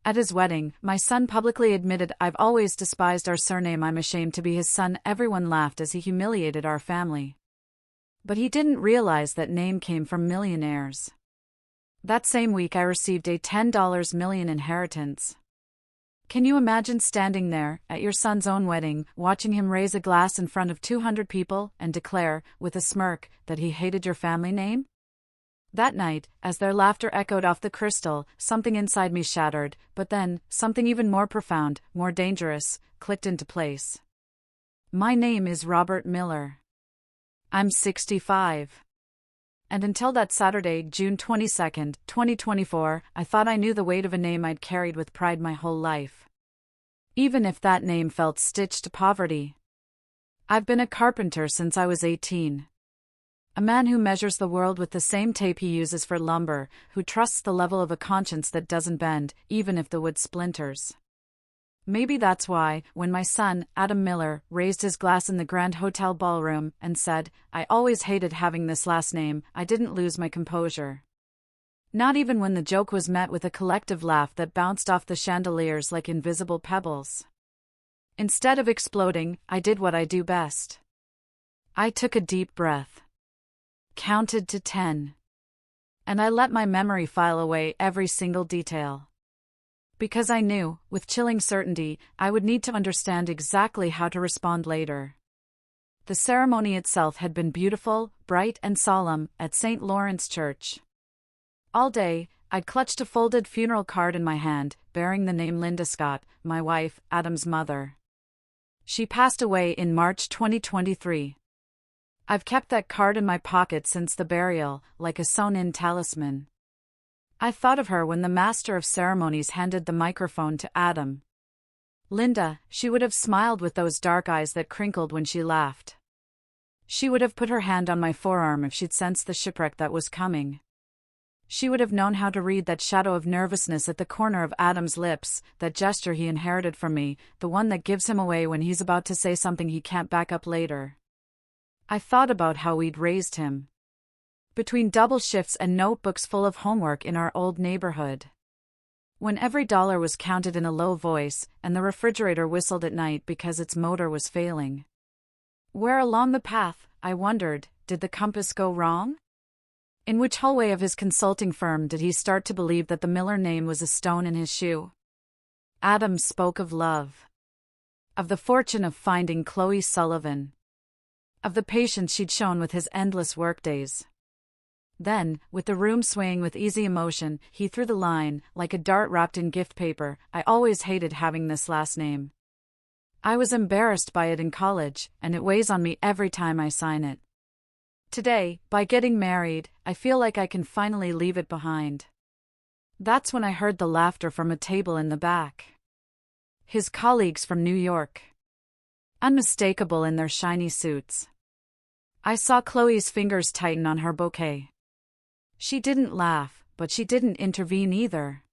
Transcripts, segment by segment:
At his wedding, my son publicly admitted, "I've always despised our surname. I'm ashamed to be his son." Everyone laughed as he humiliated our family. But he didn't realize that name came from millionaires. That same week I received a $10 million inheritance. Can you imagine standing there, at your son's own wedding, watching him raise a glass in front of 200 people, and declare, with a smirk, that he hated your family name? That night, as their laughter echoed off the crystal, something inside me shattered, but then, something even more profound, more dangerous, clicked into place. My name is Robert Miller. I'm 65. And until that Saturday, June 22, 2024, I thought I knew the weight of a name I'd carried with pride my whole life. Even if that name felt stitched to poverty. I've been a carpenter since I was 18. A man who measures the world with the same tape he uses for lumber, who trusts the level of a conscience that doesn't bend, even if the wood splinters. Maybe that's why, when my son, Adam Miller, raised his glass in the Grand Hotel ballroom and said, "I always hated having this last name," I didn't lose my composure. Not even when the joke was met with a collective laugh that bounced off the chandeliers like invisible pebbles. Instead of exploding, I did what I do best. I took a deep breath. Counted to 10. And I let my memory file away every single detail. Because I knew, with chilling certainty, I would need to understand exactly how to respond later. The ceremony itself had been beautiful, bright and solemn, at St. Lawrence Church. All day, I'd clutched a folded funeral card in my hand, bearing the name Linda Scott, my wife, Adam's mother. She passed away in March 2023. I've kept that card in my pocket since the burial, like a sewn-in talisman. I thought of her when the master of ceremonies handed the microphone to Adam. Linda, she would have smiled with those dark eyes that crinkled when she laughed. She would have put her hand on my forearm if she'd sensed the shipwreck that was coming. She would have known how to read that shadow of nervousness at the corner of Adam's lips, that gesture he inherited from me, the one that gives him away when he's about to say something he can't back up later. I thought about how we'd raised him. Between double shifts and notebooks full of homework in our old neighborhood. When every dollar was counted in a low voice, and the refrigerator whistled at night because its motor was failing. Where along the path, I wondered, did the compass go wrong? In which hallway of his consulting firm did he start to believe that the Miller name was a stone in his shoe? Adam spoke of love. Of the fortune of finding Chloe Sullivan. Of the patience she'd shown with his endless workdays. Then, with the room swaying with easy emotion, he threw the line, like a dart wrapped in gift paper, "I always hated having this last name. I was embarrassed by it in college, and it weighs on me every time I sign it. Today, by getting married, I feel like I can finally leave it behind." That's when I heard the laughter from a table in the back. His colleagues from New York. Unmistakable in their shiny suits. I saw Chloe's fingers tighten on her bouquet. She didn't laugh, but she didn't intervene either.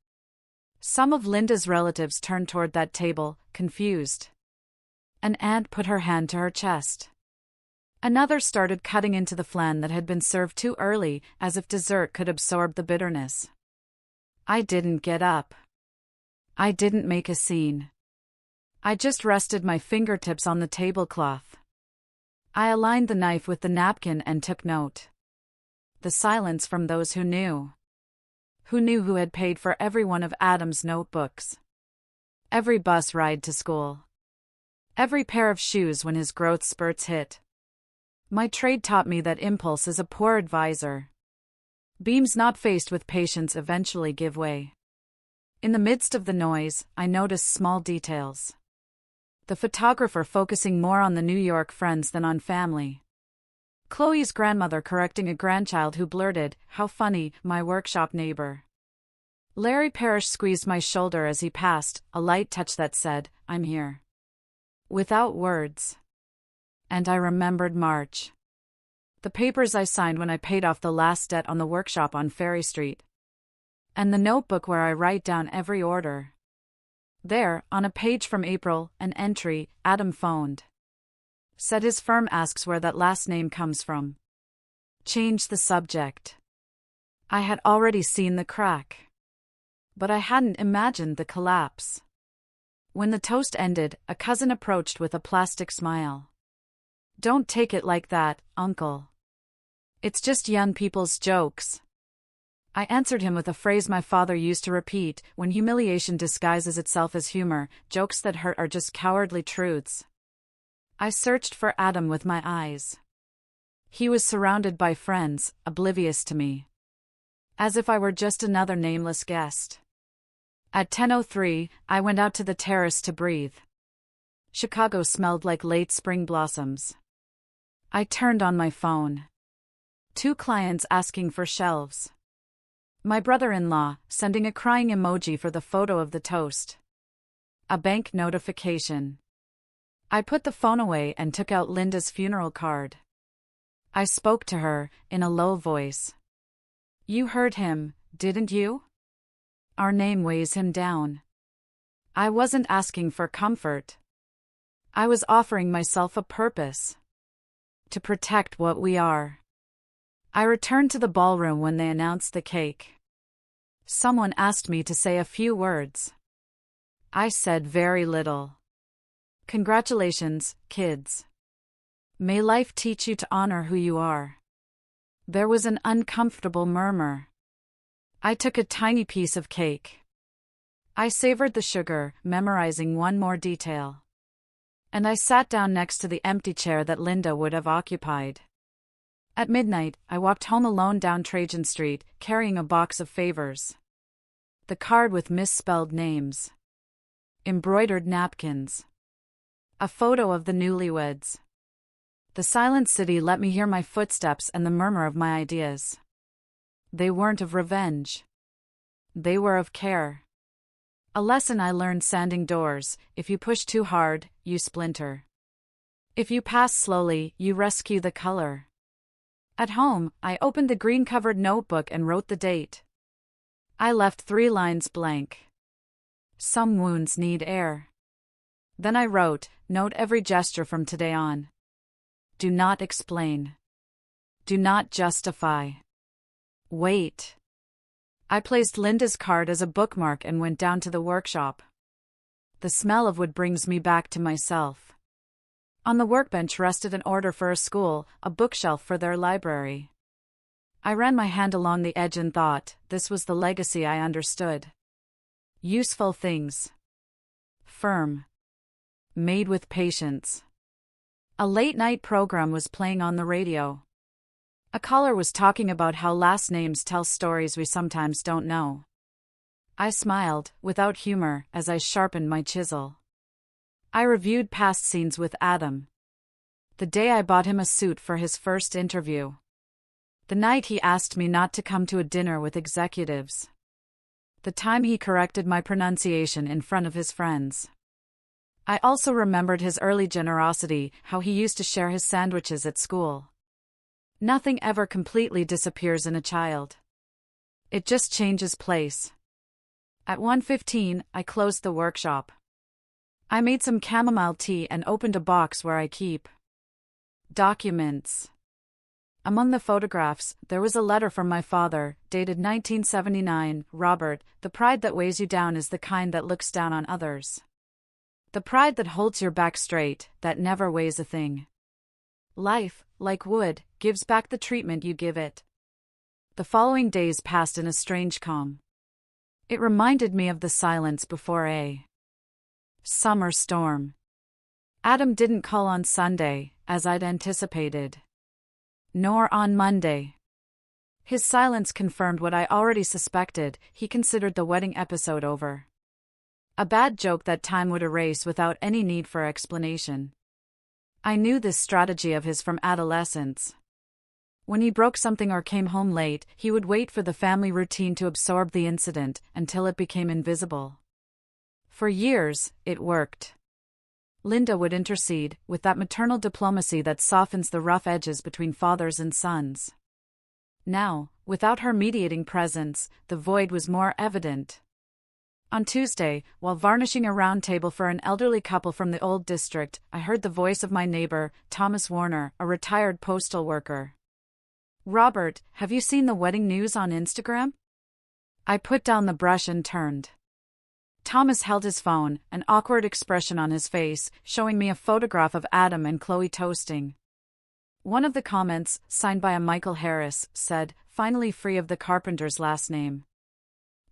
Some of Linda's relatives turned toward that table, confused. An aunt put her hand to her chest. Another started cutting into the flan that had been served too early, as if dessert could absorb the bitterness. I didn't get up. I didn't make a scene. I just rested my fingertips on the tablecloth. I aligned the knife with the napkin and took note. The silence from those who knew. Who had paid for every one of Adam's notebooks. Every bus ride to school. Every pair of shoes when his growth spurts hit. My trade taught me that impulse is a poor advisor. Beams not faced with patience eventually give way. In the midst of the noise, I noticed small details. The photographer focusing more on the New York friends than on family. Chloe's grandmother correcting a grandchild who blurted, "How funny, my workshop neighbor." Larry Parrish squeezed my shoulder as he passed, a light touch that said, "I'm here." Without words. And I remembered March. The papers I signed when I paid off the last debt on the workshop on Ferry Street. And the notebook where I write down every order. There, on a page from April, an entry, "Adam phoned. Said his firm asks where that last name comes from." Change the subject. I had already seen the crack. But I hadn't imagined the collapse. When the toast ended, a cousin approached with a plastic smile. "Don't take it like that, uncle. It's just young people's jokes." I answered him with a phrase my father used to repeat: when humiliation disguises itself as humor, jokes that hurt are just cowardly truths. I searched for Adam with my eyes. He was surrounded by friends, oblivious to me. As if I were just another nameless guest. At 10:03, I went out to the terrace to breathe. Chicago smelled like late spring blossoms. I turned on my phone. 2 clients asking for shelves. My brother-in-law sending a crying emoji for the photo of the toast. A bank notification. I put the phone away and took out Linda's funeral card. I spoke to her, in a low voice. "You heard him, didn't you? Our name weighs him down." I wasn't asking for comfort. I was offering myself a purpose. To protect what we are. I returned to the ballroom when they announced the cake. Someone asked me to say a few words. I said very little. "Congratulations, kids. May life teach you to honor who you are." There was an uncomfortable murmur. I took a tiny piece of cake. I savored the sugar, memorizing one more detail. And I sat down next to the empty chair that Linda would have occupied. At midnight, I walked home alone down Trajan Street, carrying a box of favors. The card with misspelled names. Embroidered napkins. A photo of the newlyweds. The silent city let me hear my footsteps and the murmur of my ideas. They weren't of revenge. They were of care. A lesson I learned sanding doors: if you push too hard, you splinter. If you pass slowly, you rescue the color. At home, I opened the green-covered notebook and wrote the date. I left 3 lines blank. Some wounds need air. Then I wrote, "Note every gesture from today on. Do not explain. Do not justify. Wait." I placed Linda's card as a bookmark and went down to the workshop. The smell of wood brings me back to myself. On the workbench rested an order for a school, a bookshelf for their library. I ran my hand along the edge and thought, this was the legacy I understood. Useful things. Firm. Made with patience. A late-night program was playing on the radio. A caller was talking about how last names tell stories we sometimes don't know. I smiled, without humor, as I sharpened my chisel. I reviewed past scenes with Adam. The day I bought him a suit for his first interview. The night he asked me not to come to a dinner with executives. The time he corrected my pronunciation in front of his friends. I also remembered his early generosity, how he used to share his sandwiches at school. Nothing ever completely disappears in a child. It just changes place. At 1:15, I closed the workshop. I made some chamomile tea and opened a box where I keep documents. Among the photographs, there was a letter from my father, dated 1979, "Robert, the pride that weighs you down is the kind that looks down on others. The pride that holds your back straight, that never weighs a thing. Life, like wood, gives back the treatment you give it." The following days passed in a strange calm. It reminded me of the silence before a summer storm. Adam didn't call on Sunday, as I'd anticipated. Nor on Monday. His silence confirmed what I already suspected: he considered the wedding episode over. A bad joke that time would erase without any need for explanation. I knew this strategy of his from adolescence. When he broke something or came home late, he would wait for the family routine to absorb the incident, until it became invisible. For years, it worked. Linda would intercede, with that maternal diplomacy that softens the rough edges between fathers and sons. Now, without her mediating presence, the void was more evident. On Tuesday, while varnishing a round table for an elderly couple from the old district, I heard the voice of my neighbor, Thomas Warner, a retired postal worker. "Robert, have you seen the wedding news on Instagram?" I put down the brush and turned. Thomas held his phone, an awkward expression on his face, showing me a photograph of Adam and Chloe toasting. One of the comments, signed by a Michael Harris, said, "Finally free of the carpenter's last name.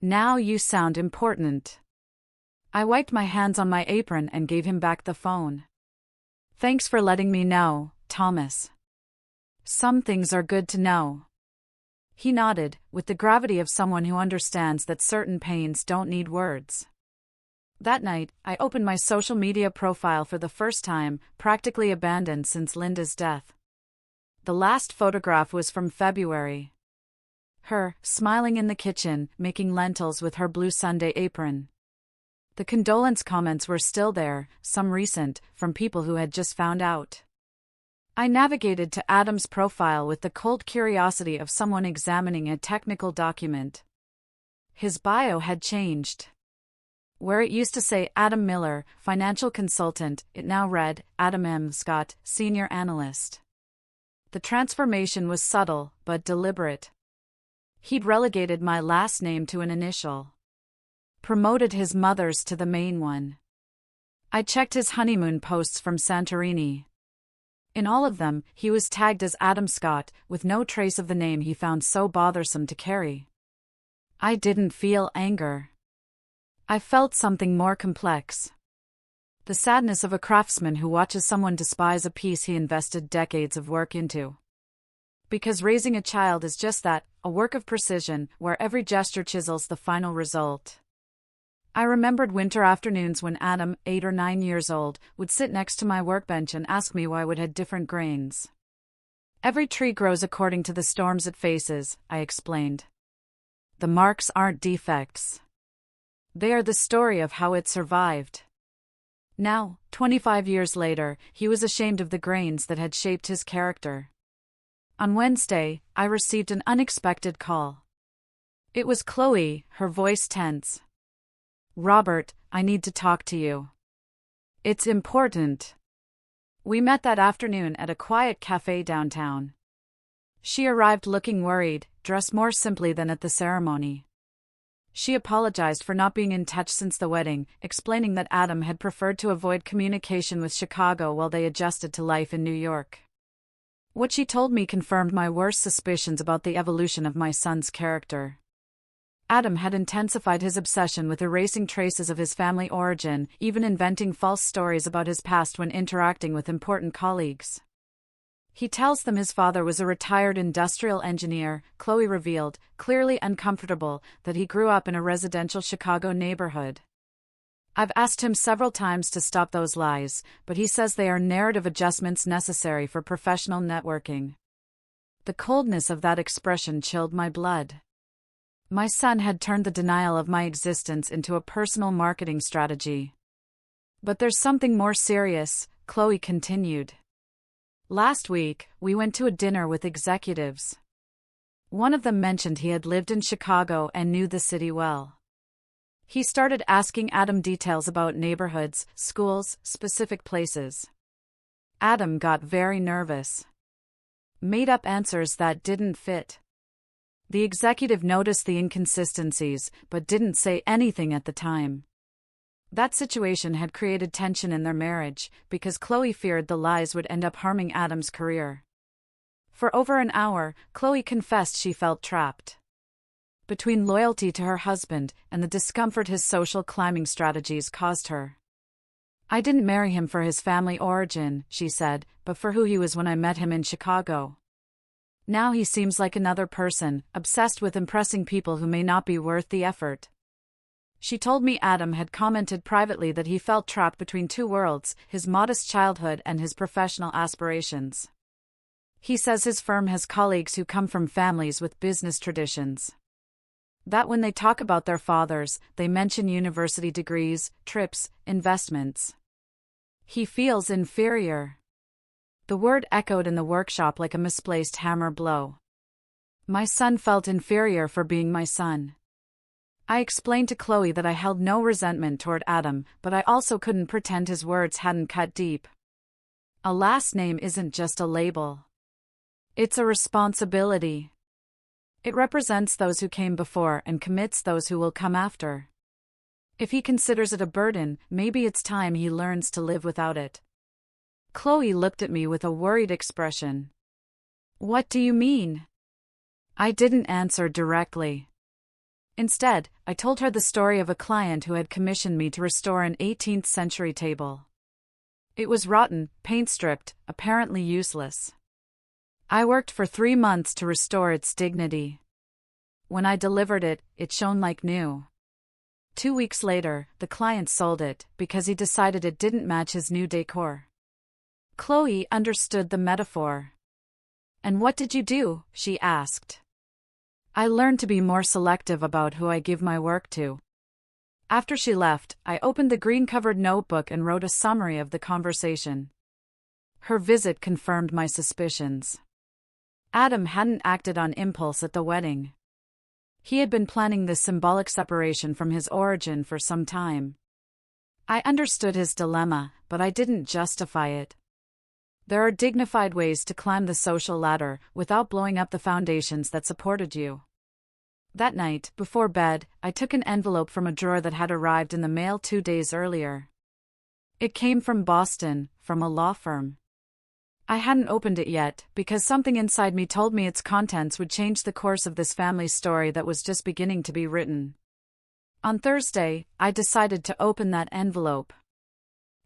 Now you sound important." I wiped my hands on my apron and gave him back the phone. "Thanks for letting me know, Thomas. Some things are good to know." He nodded, with the gravity of someone who understands that certain pains don't need words. That night, I opened my social media profile for the first time, practically abandoned since Linda's death. The last photograph was from February. Her, smiling in the kitchen, making lentils with her blue Sunday apron. The condolence comments were still there, some recent, from people who had just found out. I navigated to Adam's profile with the cold curiosity of someone examining a technical document. His bio had changed. Where it used to say Adam Miller, financial consultant, it now read, Adam M. Scott, senior analyst. The transformation was subtle, but deliberate. He'd relegated my last name to an initial. Promoted his mother's to the main one. I checked his honeymoon posts from Santorini. In all of them, he was tagged as Adam Scott, with no trace of the name he found so bothersome to carry. I didn't feel anger. I felt something more complex. The sadness of a craftsman who watches someone despise a piece he invested decades of work into. Because raising a child is just that, a work of precision, where every gesture chisels the final result. I remembered winter afternoons when Adam, 8 or 9 years old, would sit next to my workbench and ask me why wood had different grains. Every tree grows according to the storms it faces, I explained. The marks aren't defects. They are the story of how it survived. Now, 25 years later, he was ashamed of the grains that had shaped his character. On Wednesday, I received an unexpected call. It was Chloe, her voice tense. "Robert, I need to talk to you. It's important." We met that afternoon at a quiet cafe downtown. She arrived looking worried, dressed more simply than at the ceremony. She apologized for not being in touch since the wedding, explaining that Adam had preferred to avoid communication with Chicago while they adjusted to life in New York. What she told me confirmed my worst suspicions about the evolution of my son's character. Adam had intensified his obsession with erasing traces of his family origin, even inventing false stories about his past when interacting with important colleagues. He tells them his father was a retired industrial engineer, Chloe revealed, clearly uncomfortable, that he grew up in a residential Chicago neighborhood. I've asked him several times to stop those lies, but he says they are narrative adjustments necessary for professional networking. The coldness of that expression chilled my blood. My son had turned the denial of my existence into a personal marketing strategy. But there's something more serious, Chloe continued. Last week, we went to a dinner with executives. One of them mentioned he had lived in Chicago and knew the city well. He started asking Adam details about neighborhoods, schools, specific places. Adam got very nervous. Made up answers that didn't fit. The executive noticed the inconsistencies, but didn't say anything at the time. That situation had created tension in their marriage, because Chloe feared the lies would end up harming Adam's career. For over an hour, Chloe confessed she felt trapped. Between loyalty to her husband and the discomfort his social climbing strategies caused her. "I didn't marry him for his family origin," she said, "but for who he was when I met him in Chicago. Now he seems like another person, obsessed with impressing people who may not be worth the effort." She told me Adam had commented privately that he felt trapped between two worlds, his modest childhood and his professional aspirations. He says his firm has colleagues who come from families with business traditions. That when they talk about their fathers, they mention university degrees, trips, investments. He feels inferior. The word echoed in the workshop like a misplaced hammer blow. My son felt inferior for being my son. I explained to Chloe that I held no resentment toward Adam, but I also couldn't pretend his words hadn't cut deep. A last name isn't just a label. It's a responsibility. It represents those who came before and commits those who will come after. If he considers it a burden, maybe it's time he learns to live without it. Chloe looked at me with a worried expression. What do you mean? I didn't answer directly. Instead, I told her the story of a client who had commissioned me to restore an 18th-century table. It was rotten, paint-stripped, apparently useless. I worked for 3 months to restore its dignity. When I delivered it, it shone like new. 2 weeks later, the client sold it because he decided it didn't match his new decor. Chloe understood the metaphor. And what did you do? She asked. I learned to be more selective about who I give my work to. After she left, I opened the green-covered notebook and wrote a summary of the conversation. Her visit confirmed my suspicions. Adam hadn't acted on impulse at the wedding. He had been planning this symbolic separation from his origin for some time. I understood his dilemma, but I didn't justify it. There are dignified ways to climb the social ladder without blowing up the foundations that supported you. That night, before bed, I took an envelope from a drawer that had arrived in the mail 2 days earlier. It came from Boston, from a law firm. I hadn't opened it yet, because something inside me told me its contents would change the course of this family story that was just beginning to be written. On Thursday, I decided to open that envelope.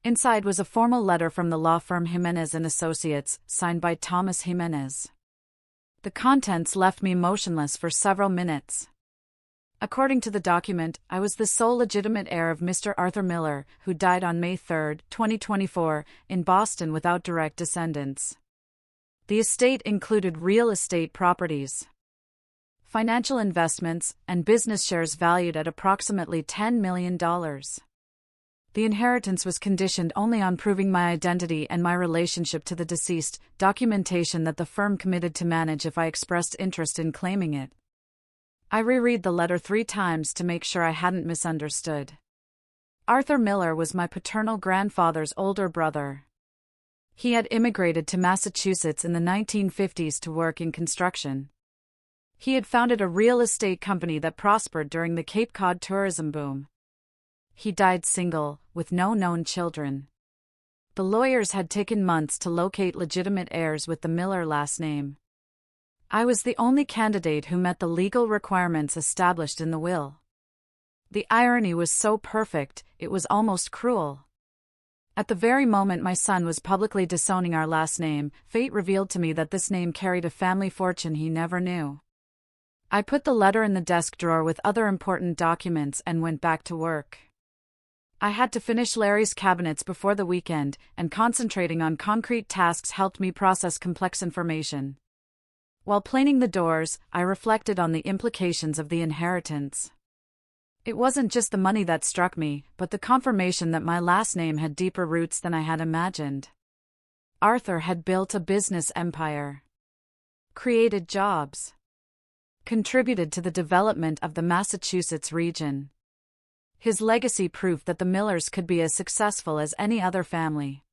Inside was a formal letter from the law firm Jimenez & Associates, signed by Thomas Jimenez. The contents left me motionless for several minutes. According to the document, I was the sole legitimate heir of Mr. Arthur Miller, who died on May 3, 2024, in Boston without direct descendants. The estate included real estate properties, financial investments, and business shares valued at approximately $10 million. The inheritance was conditioned only on proving my identity and my relationship to the deceased, documentation that the firm committed to manage if I expressed interest in claiming it. I reread the letter 3 times to make sure I hadn't misunderstood. Arthur Miller was my paternal grandfather's older brother. He had immigrated to Massachusetts in the 1950s to work in construction. He had founded a real estate company that prospered during the Cape Cod tourism boom. He died single, with no known children. The lawyers had taken months to locate legitimate heirs with the Miller last name. I was the only candidate who met the legal requirements established in the will. The irony was so perfect, it was almost cruel. At the very moment my son was publicly disowning our last name, fate revealed to me that this name carried a family fortune he never knew. I put the letter in the desk drawer with other important documents and went back to work. I had to finish Larry's cabinets before the weekend, and concentrating on concrete tasks helped me process complex information. While planing the doors, I reflected on the implications of the inheritance. It wasn't just the money that struck me, but the confirmation that my last name had deeper roots than I had imagined. Arthur had built a business empire, created jobs, contributed to the development of the Massachusetts region. His legacy proved that the Millers could be as successful as any other family.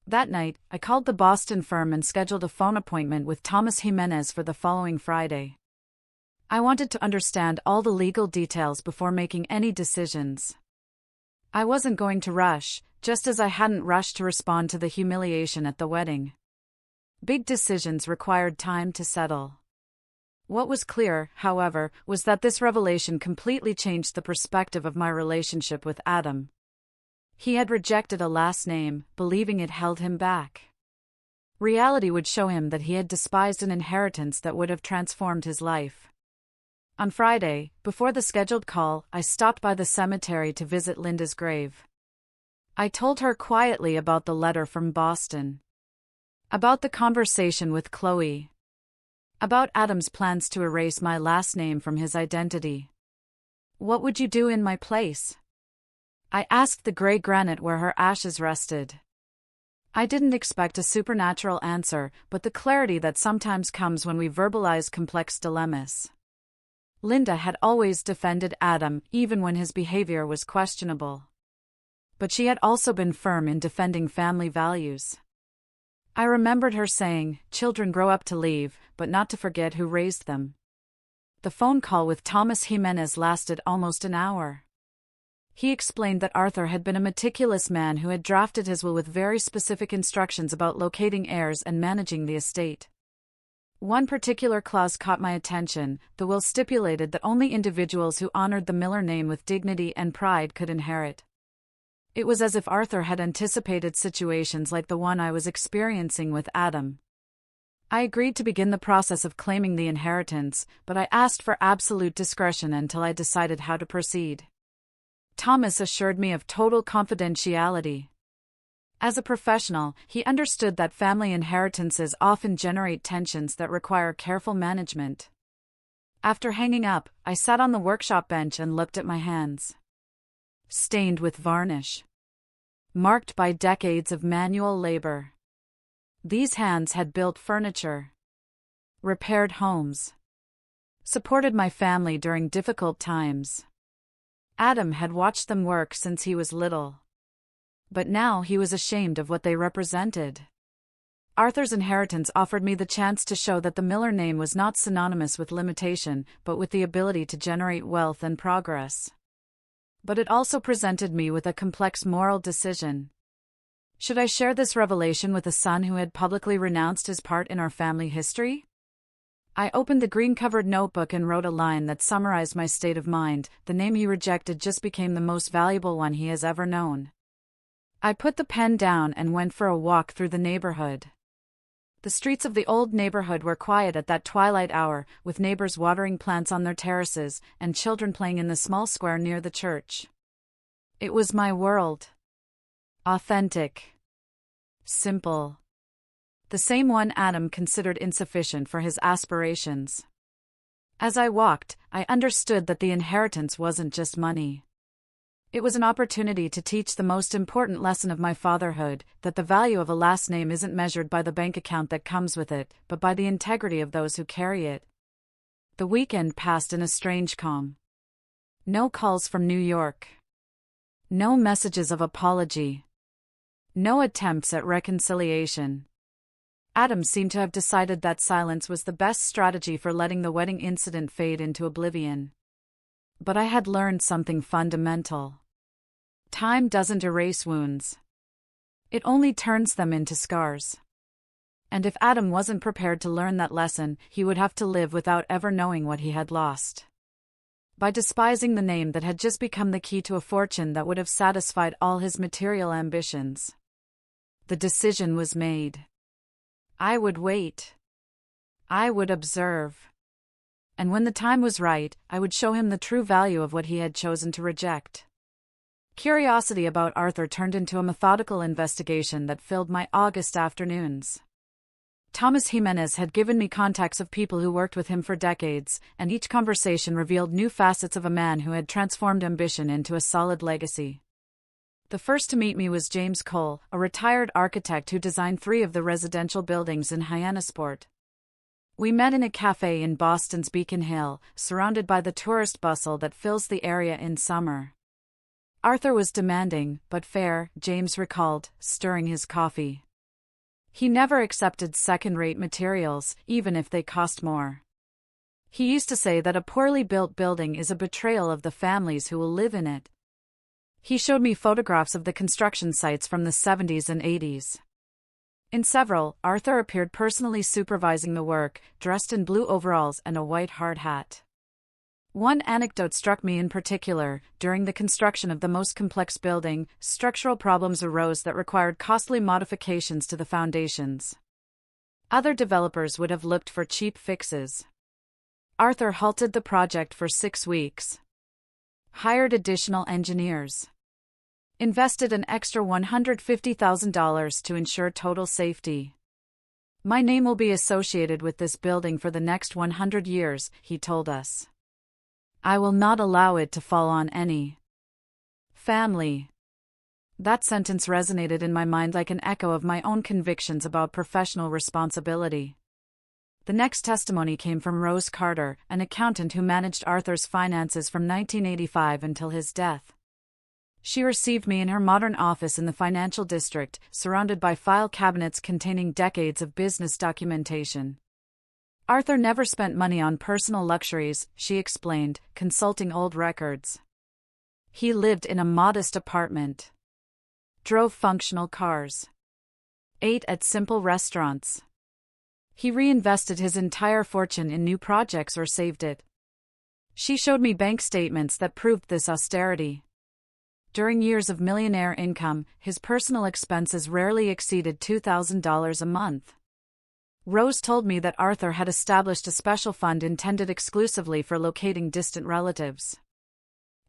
That night, I called the Boston firm and scheduled a phone appointment with Thomas Jimenez for the following Friday. I wanted to understand all the legal details before making any decisions. I wasn't going to rush, just as I hadn't rushed to respond to the humiliation at the wedding. Big decisions required time to settle. What was clear, however, was that this revelation completely changed the perspective of my relationship with Adam. He had rejected a last name, believing it held him back. Reality would show him that he had despised an inheritance that would have transformed his life. On Friday, before the scheduled call, I stopped by the cemetery to visit Linda's grave. I told her quietly about the letter from Boston, about the conversation with Chloe, about Adam's plans to erase my last name from his identity. What would you do in my place? I asked the gray granite where her ashes rested. I didn't expect a supernatural answer, but the clarity that sometimes comes when we verbalize complex dilemmas. Linda had always defended Adam, even when his behavior was questionable. But she had also been firm in defending family values. I remembered her saying, "Children grow up to leave, but not to forget who raised them." The phone call with Thomas Jimenez lasted almost an hour. He explained that Arthur had been a meticulous man who had drafted his will with very specific instructions about locating heirs and managing the estate. One particular clause caught my attention. The will stipulated that only individuals who honored the Miller name with dignity and pride could inherit. It was as if Arthur had anticipated situations like the one I was experiencing with Adam. I agreed to begin the process of claiming the inheritance, but I asked for absolute discretion until I decided how to proceed. Thomas assured me of total confidentiality. As a professional, he understood that family inheritances often generate tensions that require careful management. After hanging up, I sat on the workshop bench and looked at my hands. Stained with varnish. Marked by decades of manual labor. These hands had built furniture. Repaired homes. Supported my family during difficult times. Adam had watched them work since he was little. But now he was ashamed of what they represented. Arthur's inheritance offered me the chance to show that the Miller name was not synonymous with limitation, but with the ability to generate wealth and progress. But it also presented me with a complex moral decision. Should I share this revelation with a son who had publicly renounced his part in our family history? I opened the green-covered notebook and wrote a line that summarized my state of mind. The name he rejected just became the most valuable one he has ever known. I put the pen down and went for a walk through the neighborhood. The streets of the old neighborhood were quiet at that twilight hour, with neighbors watering plants on their terraces and children playing in the small square near the church. It was my world. Authentic. Simple. The same one Adam considered insufficient for his aspirations. As I walked, I understood that the inheritance wasn't just money. It was an opportunity to teach the most important lesson of my fatherhood, that the value of a last name isn't measured by the bank account that comes with it, but by the integrity of those who carry it. The weekend passed in a strange calm. No calls from New York. No messages of apology. No attempts at reconciliation. Adam seemed to have decided that silence was the best strategy for letting the wedding incident fade into oblivion. But I had learned something fundamental. Time doesn't erase wounds. It only turns them into scars. And if Adam wasn't prepared to learn that lesson, he would have to live without ever knowing what he had lost. By despising the name that had just become the key to a fortune that would have satisfied all his material ambitions. The decision was made. I would wait. I would observe. And when the time was right, I would show him the true value of what he had chosen to reject. Curiosity about Arthur turned into a methodical investigation that filled my August afternoons. Thomas Jimenez had given me contacts of people who worked with him for decades, and each conversation revealed new facets of a man who had transformed ambition into a solid legacy. The first to meet me was James Cole, a retired architect who designed 3 of the residential buildings in Hyannisport. We met in a cafe in Boston's Beacon Hill, surrounded by the tourist bustle that fills the area in summer. Arthur was demanding, but fair, James recalled, stirring his coffee. He never accepted second-rate materials, even if they cost more. He used to say that a poorly built building is a betrayal of the families who will live in it. He showed me photographs of the construction sites from the 70s and 80s. In several, Arthur appeared personally supervising the work, dressed in blue overalls and a white hard hat. One anecdote struck me in particular. During the construction of the most complex building, structural problems arose that required costly modifications to the foundations. Other developers would have looked for cheap fixes. Arthur halted the project for 6 weeks. Hired additional engineers. Invested an extra $150,000 to ensure total safety. My name will be associated with this building for the next 100 years, he told us. I will not allow it to fall on any family. That sentence resonated in my mind like an echo of my own convictions about professional responsibility. The next testimony came from Rose Carter, an accountant who managed Arthur's finances from 1985 until his death. She received me in her modern office in the financial district, surrounded by file cabinets containing decades of business documentation. Arthur never spent money on personal luxuries, she explained, consulting old records. He lived in a modest apartment, drove functional cars, ate at simple restaurants. He reinvested his entire fortune in new projects or saved it. She showed me bank statements that proved this austerity. During years of millionaire income, his personal expenses rarely exceeded $2,000 a month. Rose told me that Arthur had established a special fund intended exclusively for locating distant relatives.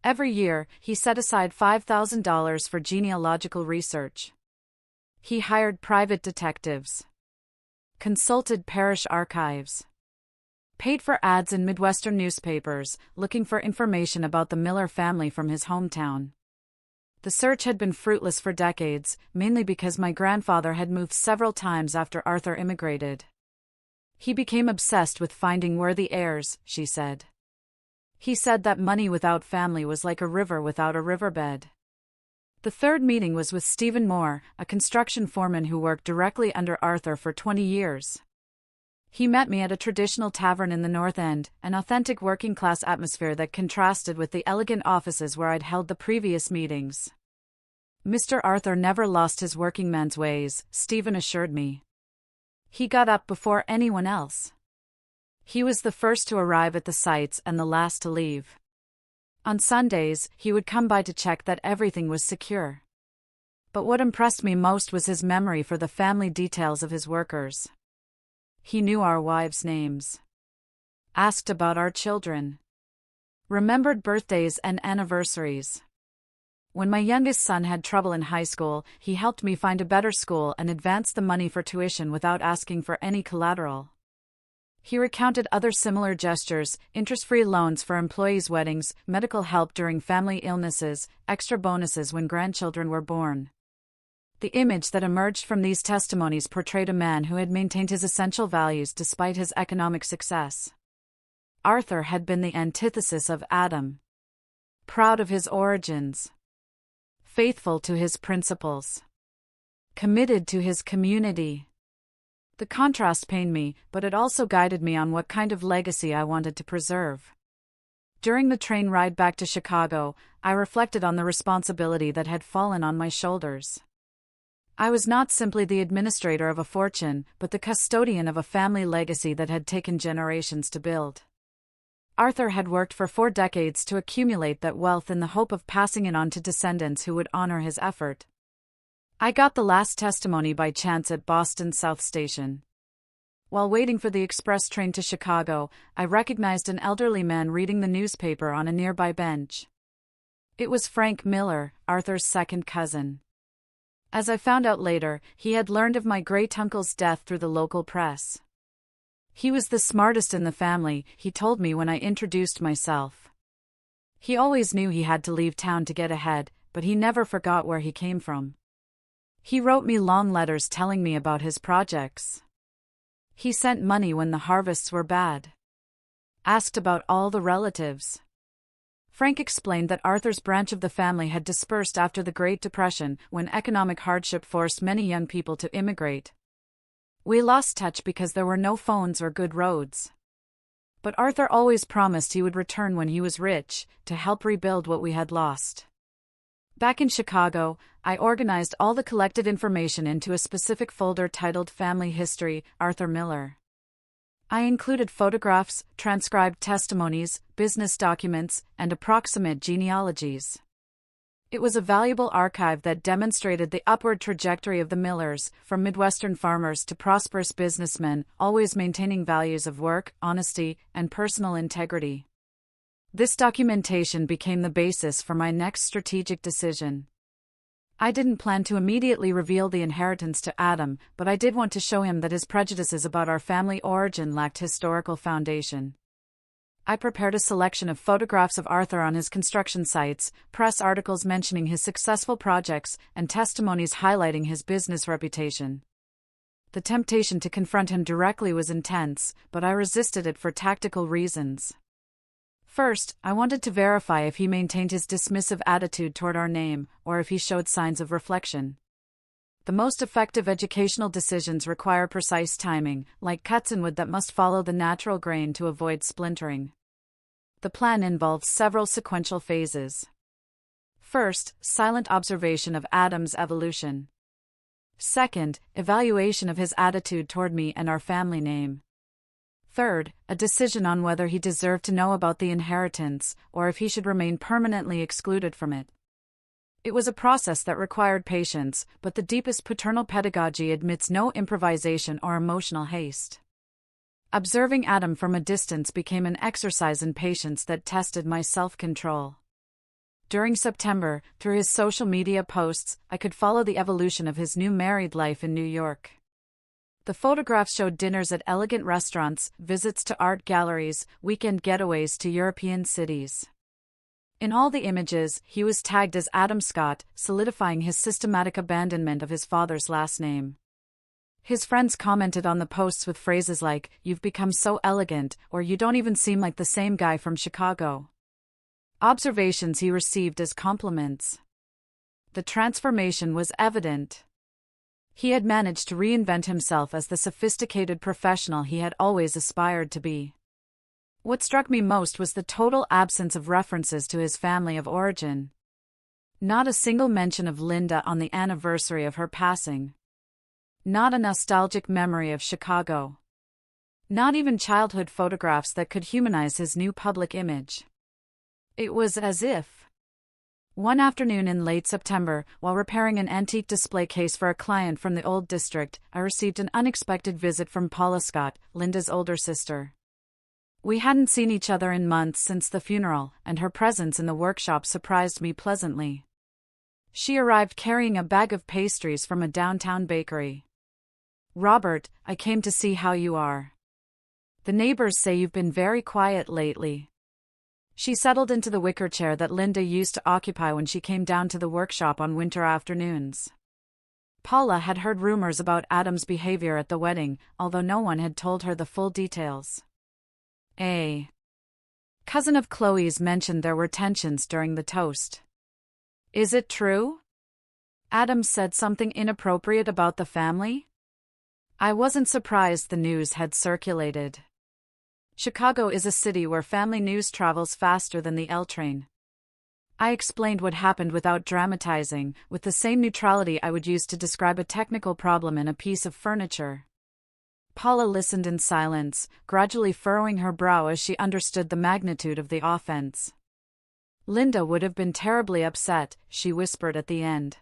Every year, he set aside $5,000 for genealogical research. He hired private detectives, consulted parish archives, paid for ads in Midwestern newspapers, looking for information about the Miller family from his hometown. The search had been fruitless for decades, mainly because my grandfather had moved several times after Arthur immigrated. He became obsessed with finding worthy heirs, she said. He said that money without family was like a river without a riverbed. The third meeting was with Stephen Moore, a construction foreman who worked directly under Arthur for 20 years. He met me at a traditional tavern in the North End, an authentic working-class atmosphere that contrasted with the elegant offices where I'd held the previous meetings. Mr. Arthur never lost his working man's ways, Stephen assured me. He got up before anyone else. He was the first to arrive at the sites and the last to leave. On Sundays, he would come by to check that everything was secure. But what impressed me most was his memory for the family details of his workers. He knew our wives' names, asked about our children, remembered birthdays and anniversaries. When my youngest son had trouble in high school, he helped me find a better school and advanced the money for tuition without asking for any collateral. He recounted other similar gestures: interest-free loans for employees' weddings, medical help during family illnesses, extra bonuses when grandchildren were born. The image that emerged from these testimonies portrayed a man who had maintained his essential values despite his economic success. Arthur had been the antithesis of Adam. Proud of his origins, faithful to his principles, committed to his community. The contrast pained me, but it also guided me on what kind of legacy I wanted to preserve. During the train ride back to Chicago, I reflected on the responsibility that had fallen on my shoulders. I was not simply the administrator of a fortune, but the custodian of a family legacy that had taken generations to build. Arthur had worked for 4 decades to accumulate that wealth in the hope of passing it on to descendants who would honor his effort. I got the last testimony by chance at Boston South Station. While waiting for the express train to Chicago, I recognized an elderly man reading the newspaper on a nearby bench. It was Frank Miller, Arthur's second cousin. As I found out later, he had learned of my great-uncle's death through the local press. He was the smartest in the family, he told me when I introduced myself. He always knew he had to leave town to get ahead, but he never forgot where he came from. He wrote me long letters telling me about his projects. He sent money when the harvests were bad. Asked about all the relatives. Frank explained that Arthur's branch of the family had dispersed after the Great Depression, when economic hardship forced many young people to immigrate. We lost touch because there were no phones or good roads. But Arthur always promised he would return when he was rich, to help rebuild what we had lost. Back in Chicago, I organized all the collected information into a specific folder titled Family History, Arthur Miller. I included photographs, transcribed testimonies, business documents, and approximate genealogies. It was a valuable archive that demonstrated the upward trajectory of the Millers, from Midwestern farmers to prosperous businessmen, always maintaining values of work, honesty, and personal integrity. This documentation became the basis for my next strategic decision. I didn't plan to immediately reveal the inheritance to Adam, but I did want to show him that his prejudices about our family origin lacked historical foundation. I prepared a selection of photographs of Arthur on his construction sites, press articles mentioning his successful projects, and testimonies highlighting his business reputation. The temptation to confront him directly was intense, but I resisted it for tactical reasons. First, I wanted to verify if he maintained his dismissive attitude toward our name, or if he showed signs of reflection. The most effective educational decisions require precise timing, like cuts in wood that must follow the natural grain to avoid splintering. The plan involves several sequential phases. First, silent observation of Adam's evolution. Second, evaluation of his attitude toward me and our family name. Third, a decision on whether he deserved to know about the inheritance, or if he should remain permanently excluded from it. It was a process that required patience, but the deepest paternal pedagogy admits no improvisation or emotional haste. Observing Adam from a distance became an exercise in patience that tested my self-control. During September, through his social media posts, I could follow the evolution of his new married life in New York. The photographs showed dinners at elegant restaurants, visits to art galleries, weekend getaways to European cities. In all the images, he was tagged as Adam Scott, solidifying his systematic abandonment of his father's last name. His friends commented on the posts with phrases like, "You've become so elegant," or "You don't even seem like the same guy from Chicago." Observations he received as compliments. The transformation was evident. He had managed to reinvent himself as the sophisticated professional he had always aspired to be. What struck me most was the total absence of references to his family of origin. Not a single mention of Linda on the anniversary of her passing. Not a nostalgic memory of Chicago. Not even childhood photographs that could humanize his new public image. It was as if. One afternoon in late September, while repairing an antique display case for a client from the Old District, I received an unexpected visit from Paula Scott, Linda's older sister. We hadn't seen each other in months since the funeral, and her presence in the workshop surprised me pleasantly. She arrived carrying a bag of pastries from a downtown bakery. "Robert, I came to see how you are. The neighbors say you've been very quiet lately." She settled into the wicker chair that Linda used to occupy when she came down to the workshop on winter afternoons. Paula had heard rumors about Adam's behavior at the wedding, although no one had told her the full details. A cousin of Chloe's mentioned there were tensions during the toast. "Is it true? Adam said something inappropriate about the family?" I wasn't surprised the news had circulated. Chicago is a city where family news travels faster than the L train. I explained what happened without dramatizing, with the same neutrality I would use to describe a technical problem in a piece of furniture. Paula listened in silence, gradually furrowing her brow as she understood the magnitude of the offense. "Linda would have been terribly upset," she whispered at the end.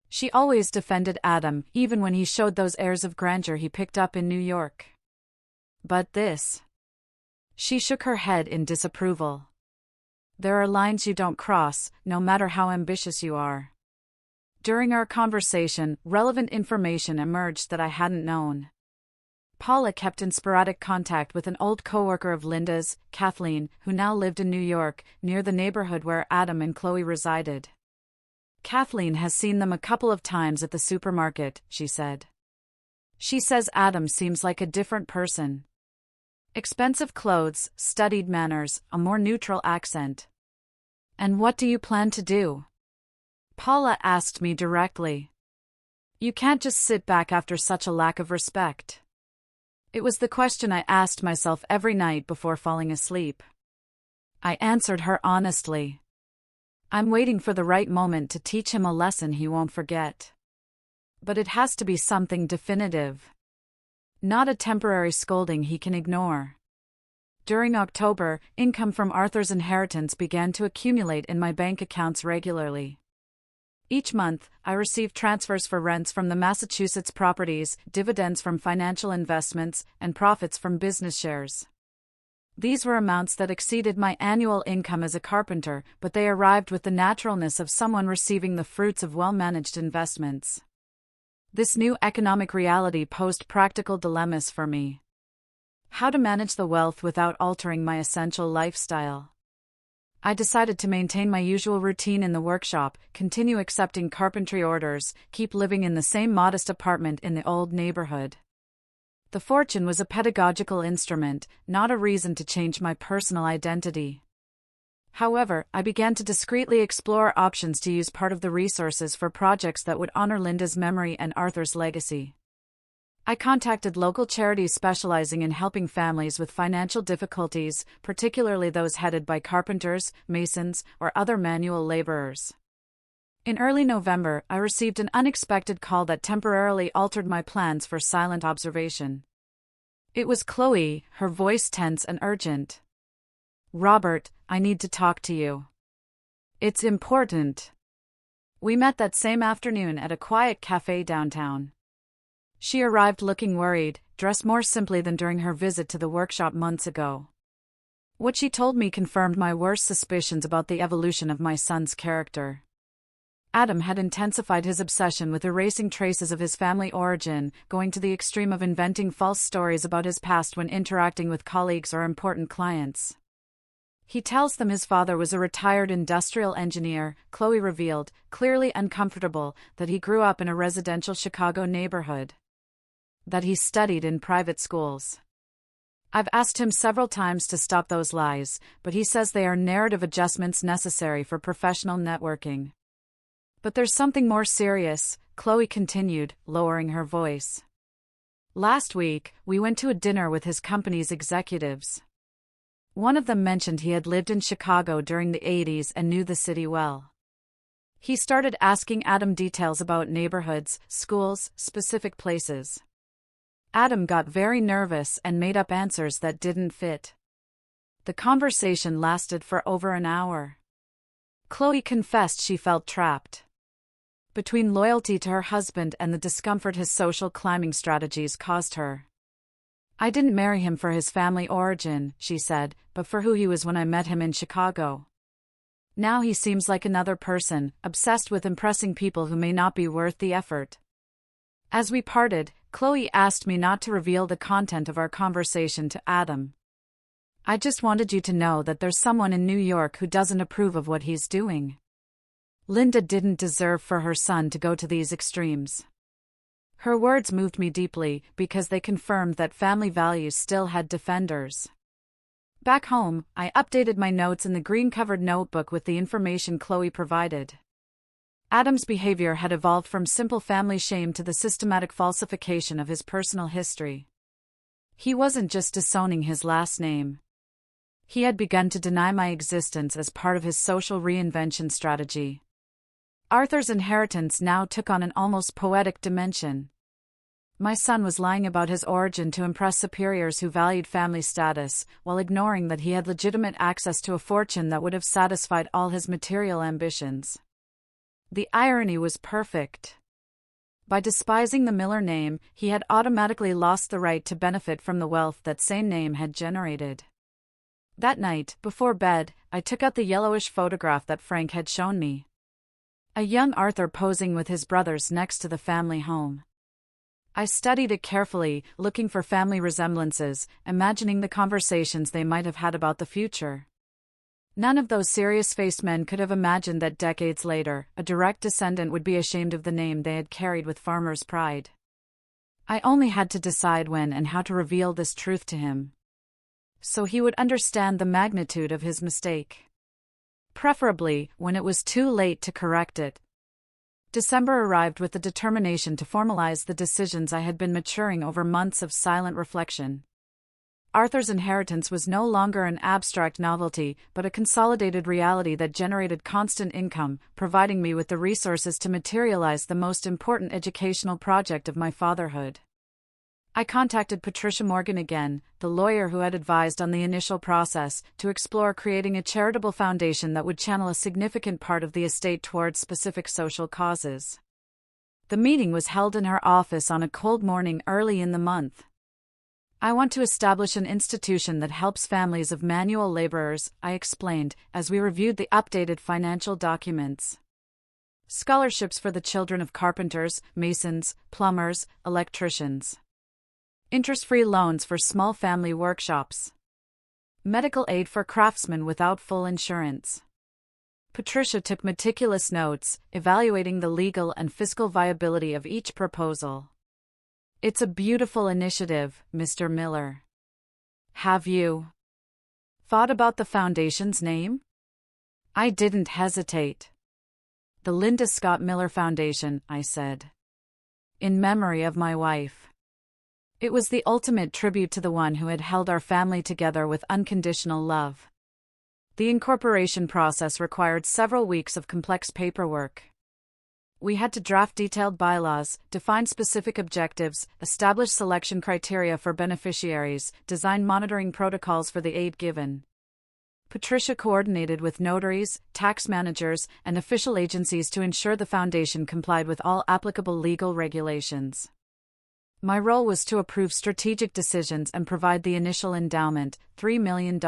She always defended Adam, even when he showed those airs of grandeur he picked up in New York. But this. She shook her head in disapproval. "There are lines you don't cross, no matter how ambitious you are." During our conversation, relevant information emerged that I hadn't known. Paula kept in sporadic contact with an old coworker of Linda's, Kathleen, who now lived in New York, near the neighborhood where Adam and Chloe resided. "Kathleen has seen them a couple of times at the supermarket," she said. "She says Adam seems like a different person. Expensive clothes, studied manners, a more neutral accent." "And what do you plan to do?" Paula asked me directly. "You can't just sit back after such a lack of respect." It was the question I asked myself every night before falling asleep. I answered her honestly. "I'm waiting for the right moment to teach him a lesson he won't forget. But it has to be something definitive. Not a temporary scolding he can ignore." During October, income from Arthur's inheritance began to accumulate in my bank accounts regularly. Each month, I received transfers for rents from the Massachusetts properties, dividends from financial investments, and profits from business shares. These were amounts that exceeded my annual income as a carpenter, but they arrived with the naturalness of someone receiving the fruits of well-managed investments. This new economic reality posed practical dilemmas for me. How to manage the wealth without altering my essential lifestyle? I decided to maintain my usual routine in the workshop, continue accepting carpentry orders, keep living in the same modest apartment in the old neighborhood. The fortune was a pedagogical instrument, not a reason to change my personal identity. However, I began to discreetly explore options to use part of the resources for projects that would honor Linda's memory and Arthur's legacy. I contacted local charities specializing in helping families with financial difficulties, particularly those headed by carpenters, masons, or other manual laborers. In early November, I received an unexpected call that temporarily altered my plans for silent observation. It was Chloe, her voice tense and urgent. "Robert, I need to talk to you. It's important." We met that same afternoon at a quiet cafe downtown. She arrived looking worried, dressed more simply than during her visit to the workshop months ago. What she told me confirmed my worst suspicions about the evolution of my son's character. Adam had intensified his obsession with erasing traces of his family origin, going to the extreme of inventing false stories about his past when interacting with colleagues or important clients. He tells them his father was a retired industrial engineer, Chloe revealed, clearly uncomfortable, that he grew up in a residential Chicago neighborhood. That he studied in private schools. I've asked him several times to stop those lies, but he says they are narrative adjustments necessary for professional networking. But there's something more serious, Chloe continued, lowering her voice. Last week, we went to a dinner with his company's executives. One of them mentioned he had lived in Chicago during the 80s and knew the city well. He started asking Adam details about neighborhoods, schools, specific places. Adam got very nervous and made up answers that didn't fit. The conversation lasted for over an hour. Chloe confessed she felt trapped. Between loyalty to her husband and the discomfort his social climbing strategies caused her. "I didn't marry him for his family origin," she said, "but for who he was when I met him in Chicago. Now he seems like another person, obsessed with impressing people who may not be worth the effort." As we parted, Chloe asked me not to reveal the content of our conversation to Adam. "I just wanted you to know that there's someone in New York who doesn't approve of what he's doing. Linda didn't deserve for her son to go to these extremes." Her words moved me deeply because they confirmed that family values still had defenders. Back home, I updated my notes in the green-covered notebook with the information Chloe provided. Adam's behavior had evolved from simple family shame to the systematic falsification of his personal history. He wasn't just disowning his last name. He had begun to deny my existence as part of his social reinvention strategy. Arthur's inheritance now took on an almost poetic dimension. My son was lying about his origin to impress superiors who valued family status, while ignoring that he had legitimate access to a fortune that would have satisfied all his material ambitions. The irony was perfect. By despising the Miller name, he had automatically lost the right to benefit from the wealth that same name had generated. That night, before bed, I took out the yellowish photograph that Frank had shown me. A young Arthur posing with his brothers next to the family home. I studied it carefully, looking for family resemblances, imagining the conversations they might have had about the future. None of those serious-faced men could have imagined that decades later, a direct descendant would be ashamed of the name they had carried with farmer's pride. I only had to decide when and how to reveal this truth to him, so he would understand the magnitude of his mistake. Preferably, when it was too late to correct it. December arrived with the determination to formalize the decisions I had been maturing over months of silent reflection. Arthur's inheritance was no longer an abstract novelty, but a consolidated reality that generated constant income, providing me with the resources to materialize the most important educational project of my fatherhood. I contacted Patricia Morgan again, the lawyer who had advised on the initial process, to explore creating a charitable foundation that would channel a significant part of the estate towards specific social causes. The meeting was held in her office on a cold morning early in the month. "I want to establish an institution that helps families of manual laborers," I explained, as we reviewed the updated financial documents. "Scholarships for the children of carpenters, masons, plumbers, electricians. Interest-free loans for small family workshops. Medical aid for craftsmen without full insurance." Patricia took meticulous notes, evaluating the legal and fiscal viability of each proposal. "It's a beautiful initiative, Mr. Miller. Have you thought about the foundation's name?" I didn't hesitate. The Linda Scott Miller Foundation, I said. In memory of my wife. It was the ultimate tribute to the one who had held our family together with unconditional love. The incorporation process required several weeks of complex paperwork. We had to draft detailed bylaws, define specific objectives, establish selection criteria for beneficiaries, design monitoring protocols for the aid given. Patricia coordinated with notaries, tax managers, and official agencies to ensure the foundation complied with all applicable legal regulations. My role was to approve strategic decisions and provide the initial endowment, $3 million.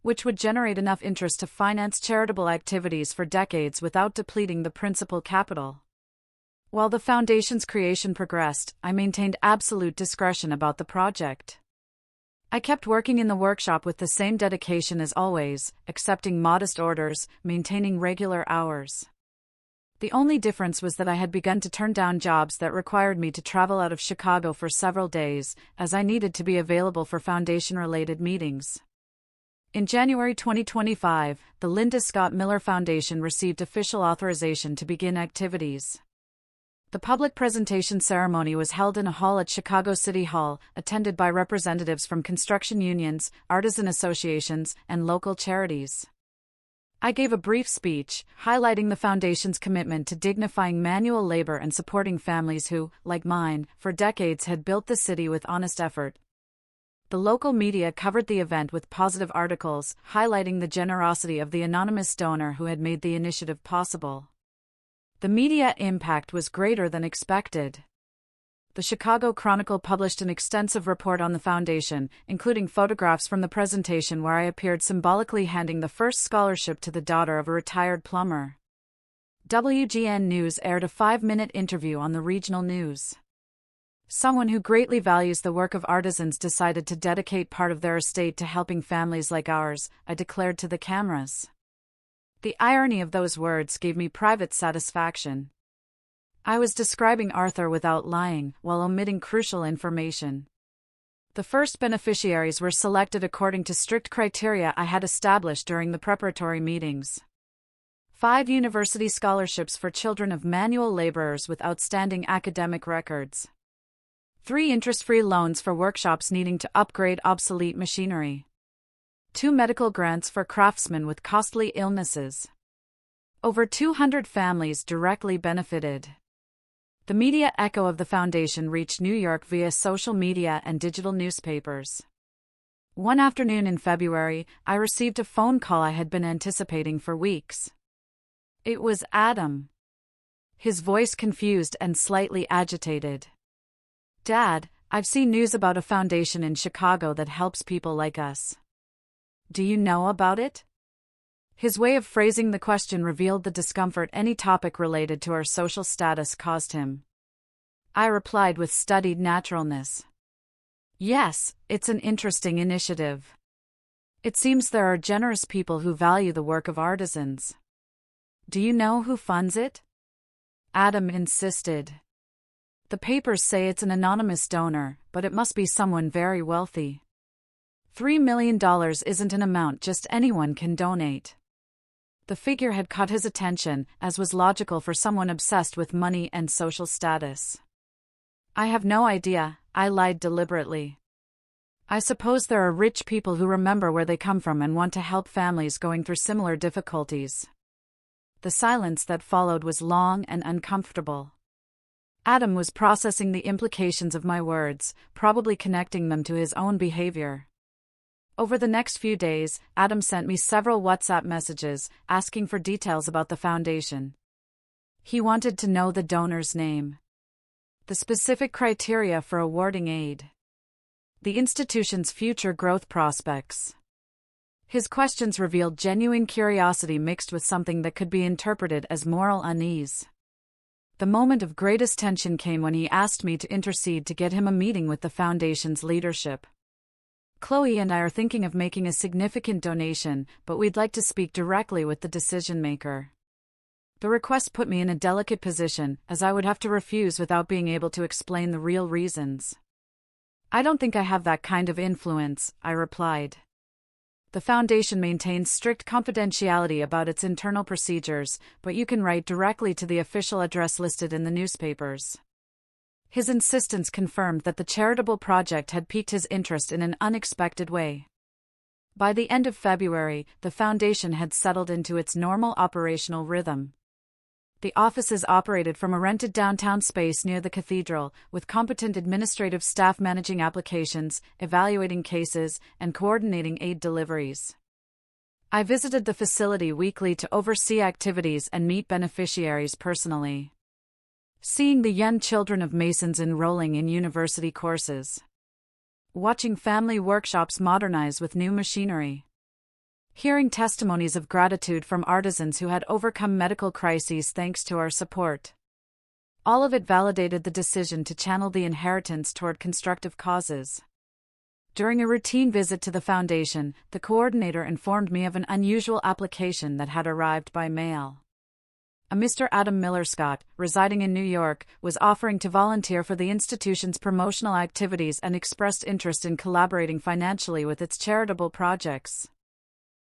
Which would generate enough interest to finance charitable activities for decades without depleting the principal capital. While the foundation's creation progressed, I maintained absolute discretion about the project. I kept working in the workshop with the same dedication as always, accepting modest orders, maintaining regular hours. The only difference was that I had begun to turn down jobs that required me to travel out of Chicago for several days, as I needed to be available for foundation-related meetings. In January 2025, the Linda Scott Miller Foundation received official authorization to begin activities. The public presentation ceremony was held in a hall at Chicago City Hall, attended by representatives from construction unions, artisan associations, and local charities. I gave a brief speech, highlighting the Foundation's commitment to dignifying manual labor and supporting families who, like mine, for decades had built the city with honest effort. The local media covered the event with positive articles, highlighting the generosity of the anonymous donor who had made the initiative possible. The media impact was greater than expected. The Chicago Chronicle published an extensive report on the foundation, including photographs from the presentation where I appeared symbolically handing the first scholarship to the daughter of a retired plumber. WGN News aired a 5-minute interview on the regional news. Someone who greatly values the work of artisans decided to dedicate part of their estate to helping families like ours, I declared to the cameras. The irony of those words gave me private satisfaction. I was describing Arthur without lying, while omitting crucial information. The first beneficiaries were selected according to strict criteria I had established during the preparatory meetings. 5 university scholarships for children of manual laborers with outstanding academic records. 3 interest-free loans for workshops needing to upgrade obsolete machinery. 2 medical grants for craftsmen with costly illnesses. Over 200 families directly benefited. The media echo of the foundation reached New York via social media and digital newspapers. One afternoon in February, I received a phone call I had been anticipating for weeks. It was Adam. His voice confused and slightly agitated. "Dad, I've seen news about a foundation in Chicago that helps people like us. Do you know about it?" His way of phrasing the question revealed the discomfort any topic related to our social status caused him. I replied with studied naturalness. "Yes, it's an interesting initiative. It seems there are generous people who value the work of artisans. Do you know who funds it?" Adam insisted. "The papers say it's an anonymous donor, but it must be someone very wealthy. $3 million isn't an amount just anyone can donate." The figure had caught his attention, as was logical for someone obsessed with money and social status. "I have no idea," I lied deliberately. "I suppose there are rich people who remember where they come from and want to help families going through similar difficulties." The silence that followed was long and uncomfortable. Adam was processing the implications of my words, probably connecting them to his own behavior. Over the next few days, Adam sent me several WhatsApp messages, asking for details about the foundation. He wanted to know the donor's name, the specific criteria for awarding aid, the institution's future growth prospects. His questions revealed genuine curiosity mixed with something that could be interpreted as moral unease. The moment of greatest tension came when he asked me to intercede to get him a meeting with the foundation's leadership. "Chloe and I are thinking of making a significant donation, but we'd like to speak directly with the decision-maker." The request put me in a delicate position, as I would have to refuse without being able to explain the real reasons. "I don't think I have that kind of influence," I replied. The foundation maintains strict confidentiality about its internal procedures, but you can write directly to the official address listed in the newspapers. His insistence confirmed that the charitable project had piqued his interest in an unexpected way. By the end of February, the foundation had settled into its normal operational rhythm. The offices operated from a rented downtown space near the cathedral, with competent administrative staff managing applications, evaluating cases, and coordinating aid deliveries. I visited the facility weekly to oversee activities and meet beneficiaries personally. Seeing the young children of Masons enrolling in university courses. Watching family workshops modernize with new machinery. Hearing testimonies of gratitude from artisans who had overcome medical crises thanks to our support. All of it validated the decision to channel the inheritance toward constructive causes. During a routine visit to the foundation, the coordinator informed me of an unusual application that had arrived by mail. A Mr. Adam Miller Scott, residing in New York, was offering to volunteer for the institution's promotional activities and expressed interest in collaborating financially with its charitable projects.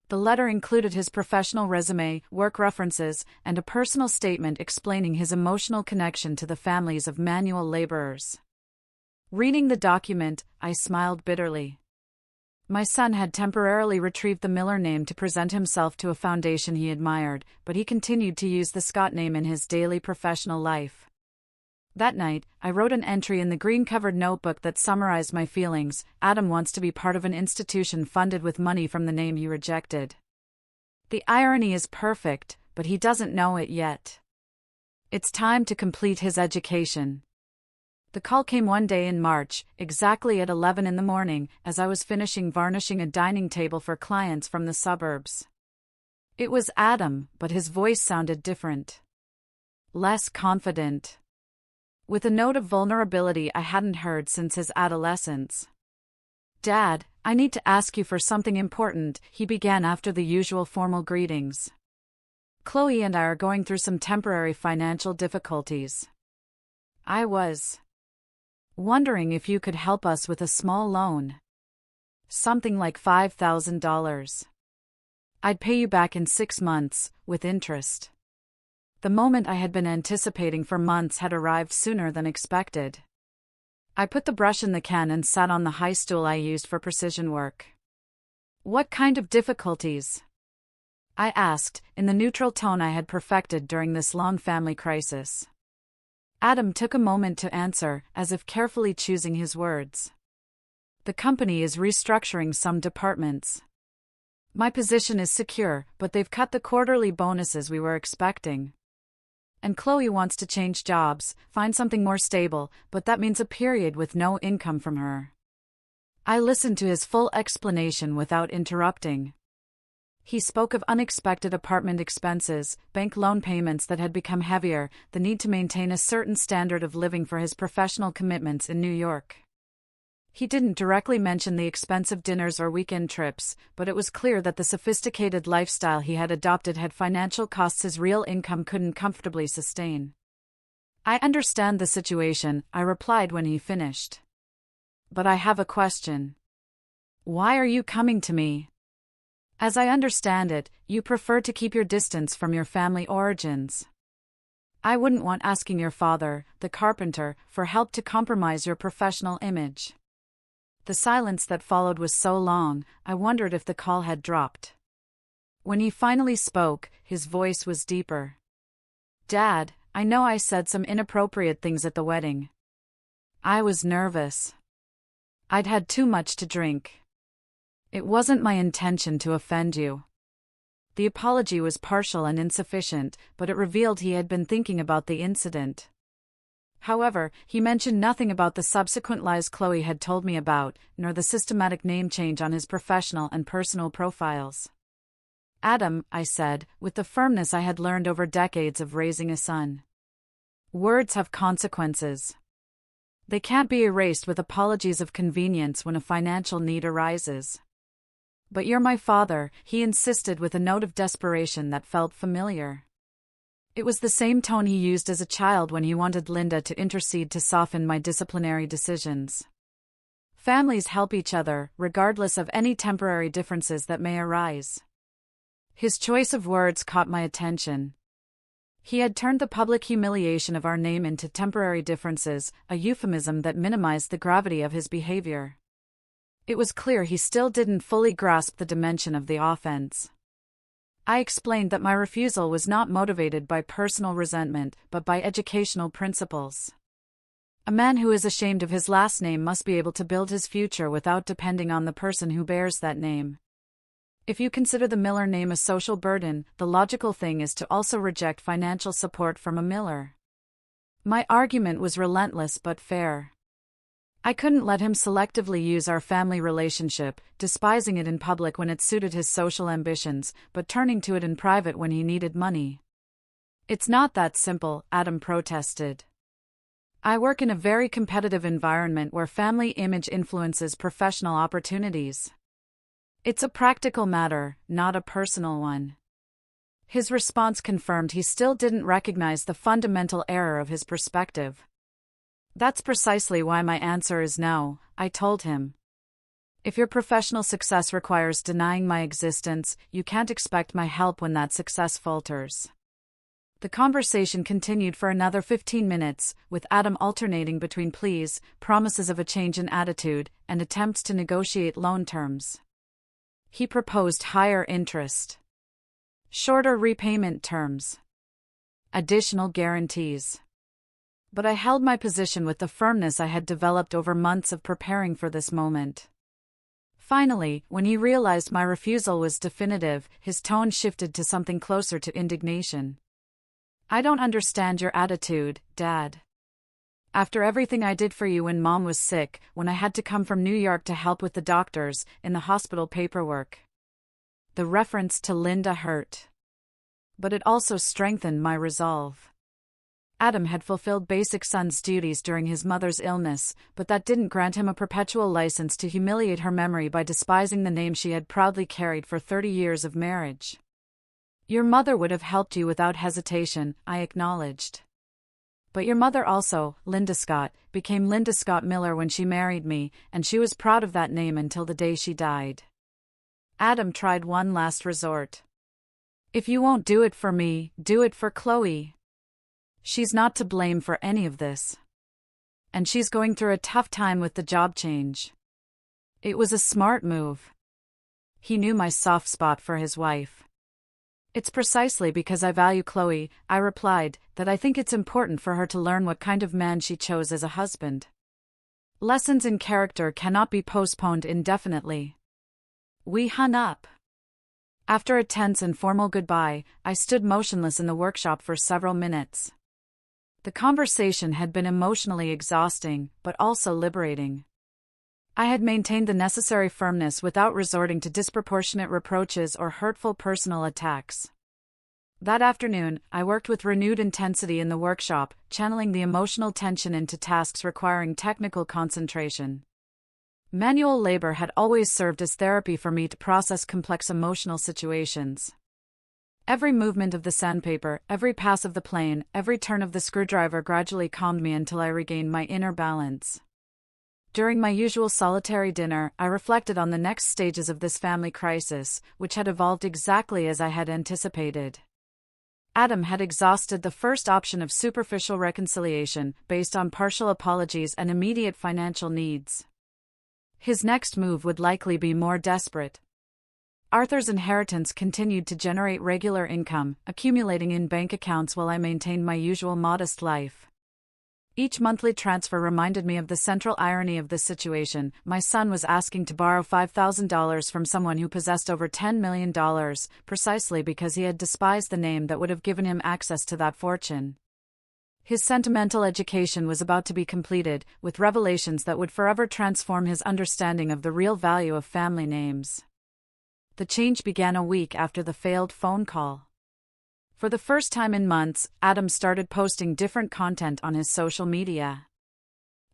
The letter included his professional resume, work references, and a personal statement explaining his emotional connection to the families of manual laborers. Reading the document, I smiled bitterly. My son had temporarily retrieved the Miller name to present himself to a foundation he admired, but he continued to use the Scott name in his daily professional life. That night, I wrote an entry in the green-covered notebook that summarized my feelings. Adam wants to be part of an institution funded with money from the name he rejected. The irony is perfect, but he doesn't know it yet. It's time to complete his education. The call came one day in March, exactly at 11 in the morning, as I was finishing varnishing a dining table for clients from the suburbs. It was Adam, but his voice sounded different. Less confident. With a note of vulnerability I hadn't heard since his adolescence. "Dad, I need to ask you for something important," he began after the usual formal greetings. "Chloe and I are going through some temporary financial difficulties. I was wondering if you could help us with a small loan. Something like $5,000. I'd pay you back in 6 months, with interest." The moment I had been anticipating for months had arrived sooner than expected. I put the brush in the can and sat on the high stool I used for precision work. "What kind of difficulties?" I asked, in the neutral tone I had perfected during this long family crisis. Adam took a moment to answer, as if carefully choosing his words. "The company is restructuring some departments. My position is secure, but they've cut the quarterly bonuses we were expecting. And Chloe wants to change jobs, find something more stable, but that means a period with no income from her." I listened to his full explanation without interrupting. He spoke of unexpected apartment expenses, bank loan payments that had become heavier, the need to maintain a certain standard of living for his professional commitments in New York. He didn't directly mention the expensive dinners or weekend trips, but it was clear that the sophisticated lifestyle he had adopted had financial costs his real income couldn't comfortably sustain. "I understand the situation," I replied when he finished. "But I have a question. Why are you coming to me? As I understand it, you prefer to keep your distance from your family origins. I wouldn't want asking your father, the carpenter, for help to compromise your professional image." The silence that followed was so long, I wondered if the call had dropped. When he finally spoke, his voice was deeper. "Dad, I know I said some inappropriate things at the wedding. I was nervous. I'd had too much to drink. It wasn't my intention to offend you." The apology was partial and insufficient, but it revealed he had been thinking about the incident. However, he mentioned nothing about the subsequent lies Chloe had told me about, nor the systematic name change on his professional and personal profiles. "Adam," I said, with the firmness I had learned over decades of raising a son. "Words have consequences. They can't be erased with apologies of convenience when a financial need arises. But you're my father," he insisted with a note of desperation that felt familiar. It was the same tone he used as a child when he wanted Linda to intercede to soften my disciplinary decisions. Families help each other, regardless of any temporary differences that may arise. His choice of words caught my attention. He had turned the public humiliation of our name into temporary differences, a euphemism that minimized the gravity of his behavior. It was clear he still didn't fully grasp the dimension of the offense. I explained that my refusal was not motivated by personal resentment, but by educational principles. A man who is ashamed of his last name must be able to build his future without depending on the person who bears that name. If you consider the Miller name a social burden, the logical thing is to also reject financial support from a Miller. My argument was relentless but fair. I couldn't let him selectively use our family relationship, despising it in public when it suited his social ambitions, but turning to it in private when he needed money. It's not that simple, Adam protested. I work in a very competitive environment where family image influences professional opportunities. It's a practical matter, not a personal one. His response confirmed he still didn't recognize the fundamental error of his perspective. That's precisely why my answer is no, I told him. If your professional success requires denying my existence, you can't expect my help when that success falters. The conversation continued for another 15 minutes, with Adam alternating between pleas, promises of a change in attitude, and attempts to negotiate loan terms. He proposed higher interest, shorter repayment terms, additional guarantees. But I held my position with the firmness I had developed over months of preparing for this moment. Finally, when he realized my refusal was definitive, his tone shifted to something closer to indignation. I don't understand your attitude, Dad. After everything I did for you when Mom was sick, when I had to come from New York to help with the doctors, in the hospital paperwork. The reference to Linda hurt. But it also strengthened my resolve. Adam had fulfilled basic son's duties during his mother's illness, but that didn't grant him a perpetual license to humiliate her memory by despising the name she had proudly carried for 30 years of marriage. Your mother would have helped you without hesitation, I acknowledged. But your mother also, Linda Scott, became Linda Scott Miller when she married me, and she was proud of that name until the day she died. Adam tried one last resort. If you won't do it for me, do it for Chloe. She's not to blame for any of this. And she's going through a tough time with the job change. It was a smart move. He knew my soft spot for his wife. It's precisely because I value Chloe, I replied, that I think it's important for her to learn what kind of man she chose as a husband. Lessons in character cannot be postponed indefinitely. We hung up. After a tense and formal goodbye, I stood motionless in the workshop for several minutes. The conversation had been emotionally exhausting, but also liberating. I had maintained the necessary firmness without resorting to disproportionate reproaches or hurtful personal attacks. That afternoon, I worked with renewed intensity in the workshop, channeling the emotional tension into tasks requiring technical concentration. Manual labor had always served as therapy for me to process complex emotional situations. Every movement of the sandpaper, every pass of the plane, every turn of the screwdriver gradually calmed me until I regained my inner balance. During my usual solitary dinner, I reflected on the next stages of this family crisis, which had evolved exactly as I had anticipated. Adam had exhausted the first option of superficial reconciliation, based on partial apologies and immediate financial needs. His next move would likely be more desperate. Arthur's inheritance continued to generate regular income, accumulating in bank accounts while I maintained my usual modest life. Each monthly transfer reminded me of the central irony of this situation. My son was asking to borrow $5,000 from someone who possessed over $10 million, precisely because he had despised the name that would have given him access to that fortune. His sentimental education was about to be completed, with revelations that would forever transform his understanding of the real value of family names. The change began a week after the failed phone call. For the first time in months, Adam started posting different content on his social media.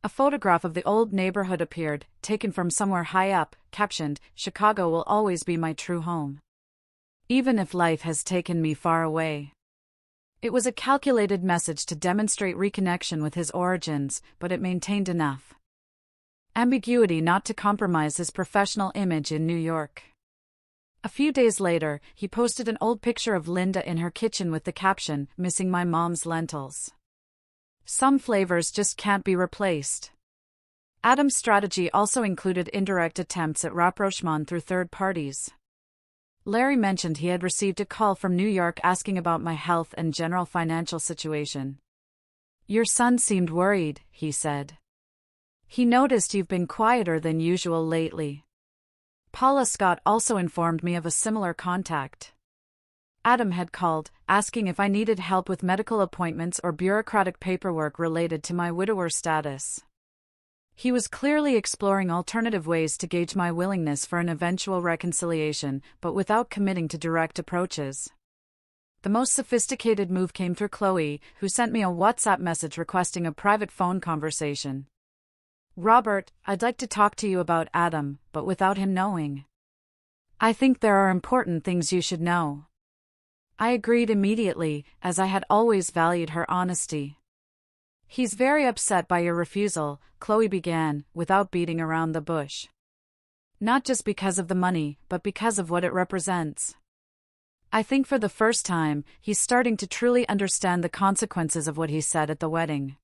A photograph of the old neighborhood appeared, taken from somewhere high up, captioned, "Chicago will always be my true home. Even if life has taken me far away." It was a calculated message to demonstrate reconnection with his origins, but it maintained enough. ambiguity not to compromise his professional image in New York. A few days later, he posted an old picture of Linda in her kitchen with the caption, "Missing my mom's lentils. Some flavors just can't be replaced." Adam's strategy also included indirect attempts at rapprochement through third parties. Larry mentioned he had received a call from New York asking about my health and general financial situation. "Your son seemed worried," he said. "He noticed you've been quieter than usual lately." Paula Scott also informed me of a similar contact. Adam had called, asking if I needed help with medical appointments or bureaucratic paperwork related to my widower status. He was clearly exploring alternative ways to gauge my willingness for an eventual reconciliation, but without committing to direct approaches. The most sophisticated move came through Chloe, who sent me a WhatsApp message requesting a private phone conversation. "Robert, I'd like to talk to you about Adam, but without him knowing. I think there are important things you should know." I agreed immediately, as I had always valued her honesty. "He's very upset by your refusal," Chloe began, without beating around the bush. "Not just because of the money, but because of what it represents. I think for the first time, he's starting to truly understand the consequences of what he said at the wedding."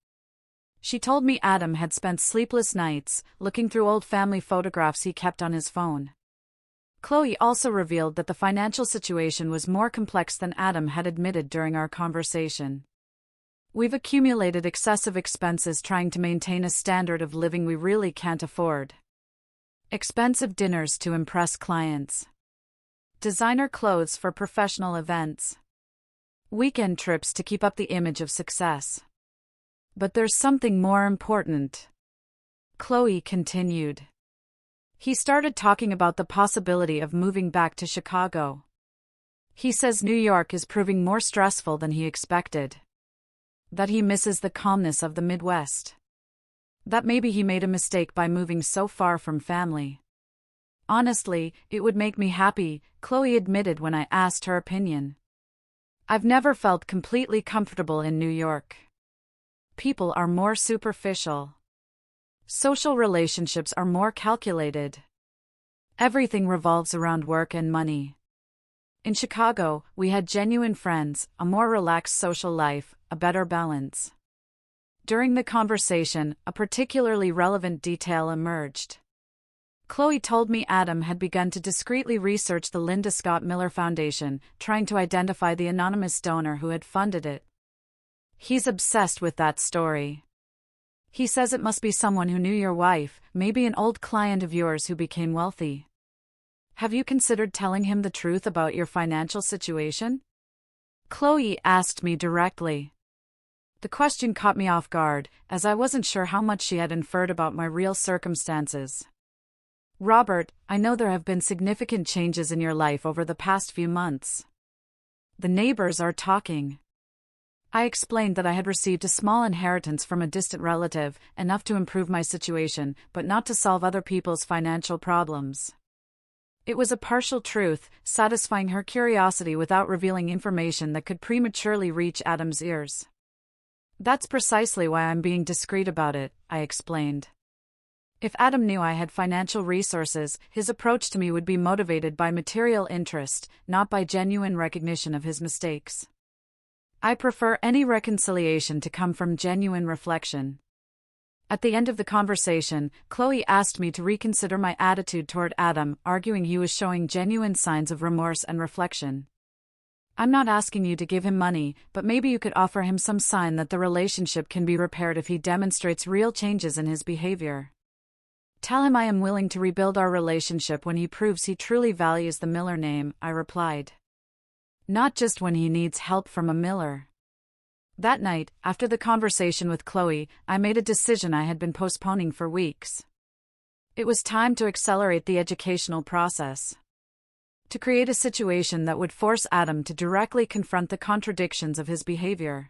She told me Adam had spent sleepless nights, looking through old family photographs he kept on his phone. Chloe also revealed that the financial situation was more complex than Adam had admitted during our conversation. "We've accumulated excessive expenses trying to maintain a standard of living we really can't afford. Expensive dinners to impress clients. Designer clothes for professional events. Weekend trips to keep up the image of success. But there's something more important," Chloe continued. "He started talking about the possibility of moving back to Chicago. He says New York is proving more stressful than he expected. That he misses the calmness of the Midwest. That maybe he made a mistake by moving so far from family. Honestly, it would make me happy," Chloe admitted when I asked her opinion. "I've never felt completely comfortable in New York. People are more superficial. Social relationships are more calculated. Everything revolves around work and money. In Chicago, we had genuine friends, a more relaxed social life, a better balance." During the conversation, a particularly relevant detail emerged. Chloe told me Adam had begun to discreetly research the Linda Scott Miller Foundation, trying to identify the anonymous donor who had funded it. "He's obsessed with that story. He says it must be someone who knew your wife, maybe an old client of yours who became wealthy. Have you considered telling him the truth about your financial situation?" Chloe asked me directly. The question caught me off guard, as I wasn't sure how much she had inferred about my real circumstances. "Robert, I know there have been significant changes in your life over the past few months. The neighbors are talking." I explained that I had received a small inheritance from a distant relative, enough to improve my situation, but not to solve other people's financial problems. It was a partial truth, satisfying her curiosity without revealing information that could prematurely reach Adam's ears. "That's precisely why I'm being discreet about it," I explained. "If Adam knew I had financial resources, his approach to me would be motivated by material interest, not by genuine recognition of his mistakes. I prefer any reconciliation to come from genuine reflection." At the end of the conversation, Chloe asked me to reconsider my attitude toward Adam, arguing he was showing genuine signs of remorse and reflection. "I'm not asking you to give him money, but maybe you could offer him some sign that the relationship can be repaired if he demonstrates real changes in his behavior. Tell him I am willing to rebuild our relationship when he proves he truly values the Miller name," I replied. "Not just when he needs help from a Miller." That night, after the conversation with Chloe, I made a decision I had been postponing for weeks. It was time to accelerate the educational process. To create a situation that would force Adam to directly confront the contradictions of his behavior.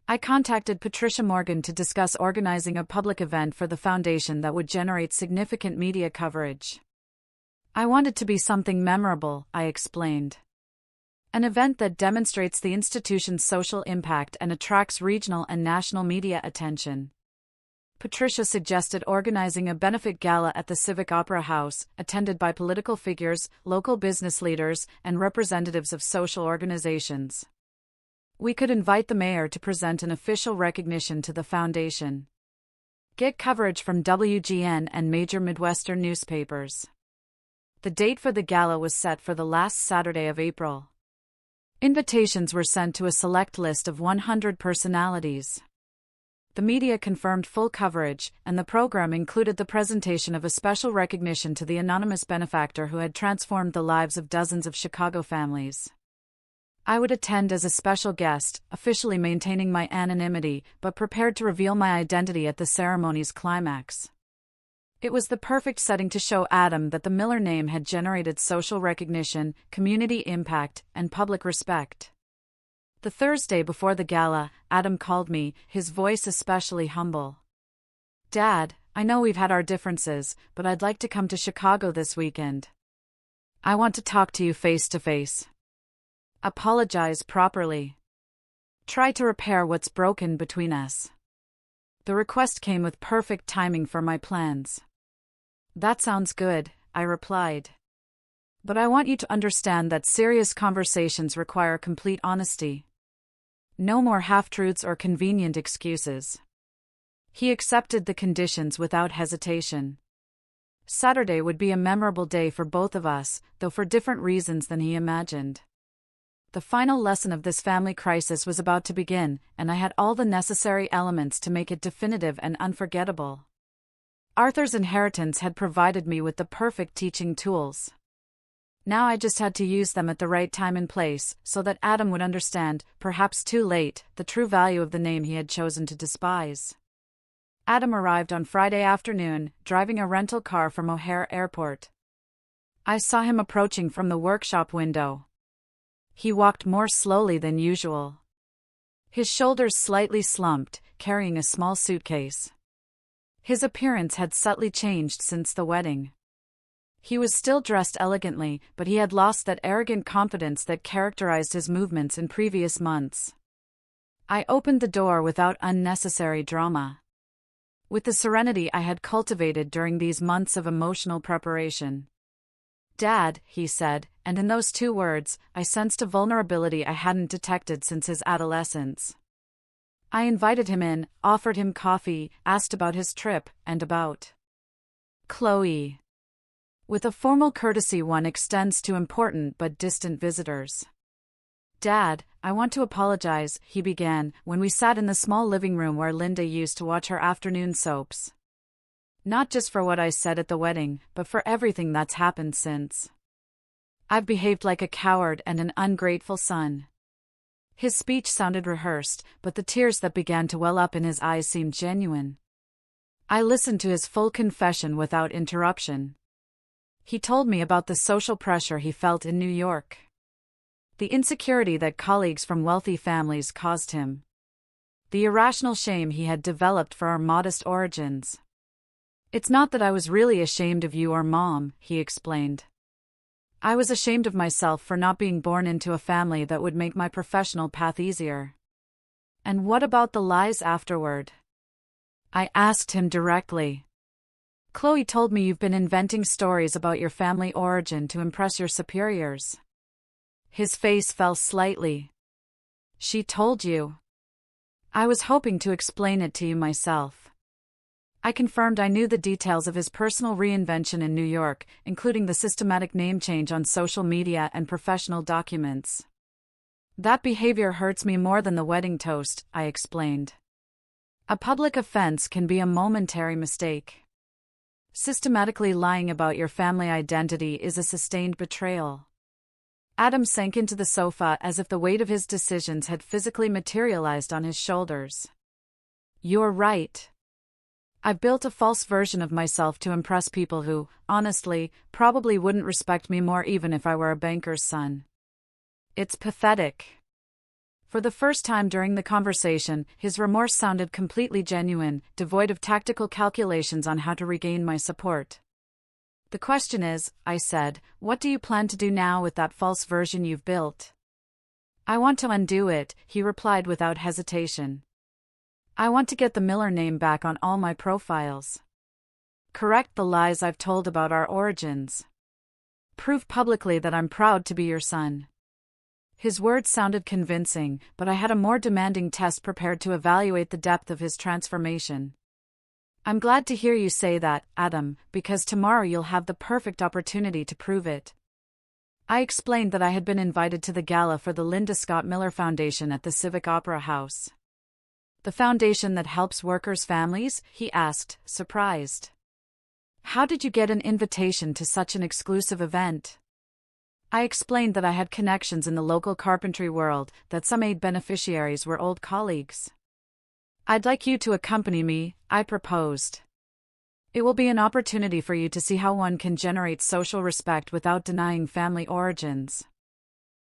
I contacted Patricia Morgan to discuss organizing a public event for the foundation that would generate significant media coverage. "I want it to be something memorable," I explained. "An event that demonstrates the institution's social impact and attracts regional and national media attention." Patricia suggested organizing a benefit gala at the Civic Opera House, attended by political figures, local business leaders, and representatives of social organizations. We could invite the mayor to present an official recognition to the foundation. Get coverage from WGN and major Midwestern newspapers. The date for the gala was set for the last Saturday of April. Invitations were sent to a select list of 100 personalities. The media confirmed full coverage, and the program included the presentation of a special recognition to the anonymous benefactor who had transformed the lives of dozens of Chicago families. I would attend as a special guest, officially maintaining my anonymity, but prepared to reveal my identity at the ceremony's climax. It was the perfect setting to show Adam that the Miller name had generated social recognition, community impact, and public respect. The Thursday before the gala, Adam called me, his voice especially humble. "Dad, I know we've had our differences, but I'd like to come to Chicago this weekend. I want to talk to you face to face. Apologize properly. Try to repair what's broken between us." The request came with perfect timing for my plans. "That sounds good," I replied. "But I want you to understand that serious conversations require complete honesty. No more half-truths or convenient excuses." He accepted the conditions without hesitation. Saturday would be a memorable day for both of us, though for different reasons than he imagined. The final lesson of this family crisis was about to begin, and I had all the necessary elements to make it definitive and unforgettable. Arthur's inheritance had provided me with the perfect teaching tools. Now I just had to use them at the right time and place, so that Adam would understand, perhaps too late, the true value of the name he had chosen to despise. Adam arrived on Friday afternoon, driving a rental car from O'Hare Airport. I saw him approaching from the workshop window. He walked more slowly than usual. His shoulders slightly slumped, carrying a small suitcase. His appearance had subtly changed since the wedding. He was still dressed elegantly, but he had lost that arrogant confidence that characterized his movements in previous months. I opened the door without unnecessary drama. With the serenity I had cultivated during these months of emotional preparation. "Dad," he said, and in those two words, I sensed a vulnerability I hadn't detected since his adolescence. I invited him in, offered him coffee, asked about his trip, and about Chloe. With a formal courtesy one extends to important but distant visitors. "Dad, I want to apologize," he began, when we sat in the small living room where Linda used to watch her afternoon soaps. "Not just for what I said at the wedding, but for everything that's happened since. I've behaved like a coward and an ungrateful son." His speech sounded rehearsed, but the tears that began to well up in his eyes seemed genuine. I listened to his full confession without interruption. He told me about the social pressure he felt in New York. The insecurity that colleagues from wealthy families caused him. The irrational shame he had developed for our modest origins. "It's not that I was really ashamed of you or Mom," he explained. "I was ashamed of myself for not being born into a family that would make my professional path easier." "And what about the lies afterward?" I asked him directly. "Chloe told me you've been inventing stories about your family origin to impress your superiors." His face fell slightly. "She told you?" "I was hoping to explain it to you myself." I confirmed I knew the details of his personal reinvention in New York, including the systematic name change on social media and professional documents. "That behavior hurts me more than the wedding toast," I explained. "A public offense can be a momentary mistake. Systematically lying about your family identity is a sustained betrayal." Adam sank into the sofa as if the weight of his decisions had physically materialized on his shoulders. "You're right. I've built a false version of myself to impress people who, honestly, probably wouldn't respect me more even if I were a banker's son. It's pathetic." For the first time during the conversation, his remorse sounded completely genuine, devoid of tactical calculations on how to regain my support. "The question is," I said, "what do you plan to do now with that false version you've built?" "I want to undo it," he replied without hesitation. I want to get the Miller name back on all my profiles. Correct the lies I've told about our origins. Prove publicly that I'm proud to be your son. His words sounded convincing, but I had a more demanding test prepared to evaluate the depth of his transformation. I'm glad to hear you say that, Adam, because tomorrow you'll have the perfect opportunity to prove it. I explained that I had been invited to the gala for the Linda Scott Miller Foundation at the Civic Opera House. The foundation that helps workers' families? He asked, surprised. How did you get an invitation to such an exclusive event? I explained that I had connections in the local carpentry world, that some aid beneficiaries were old colleagues. I'd like you to accompany me, I proposed. It will be an opportunity for you to see how one can generate social respect without denying family origins.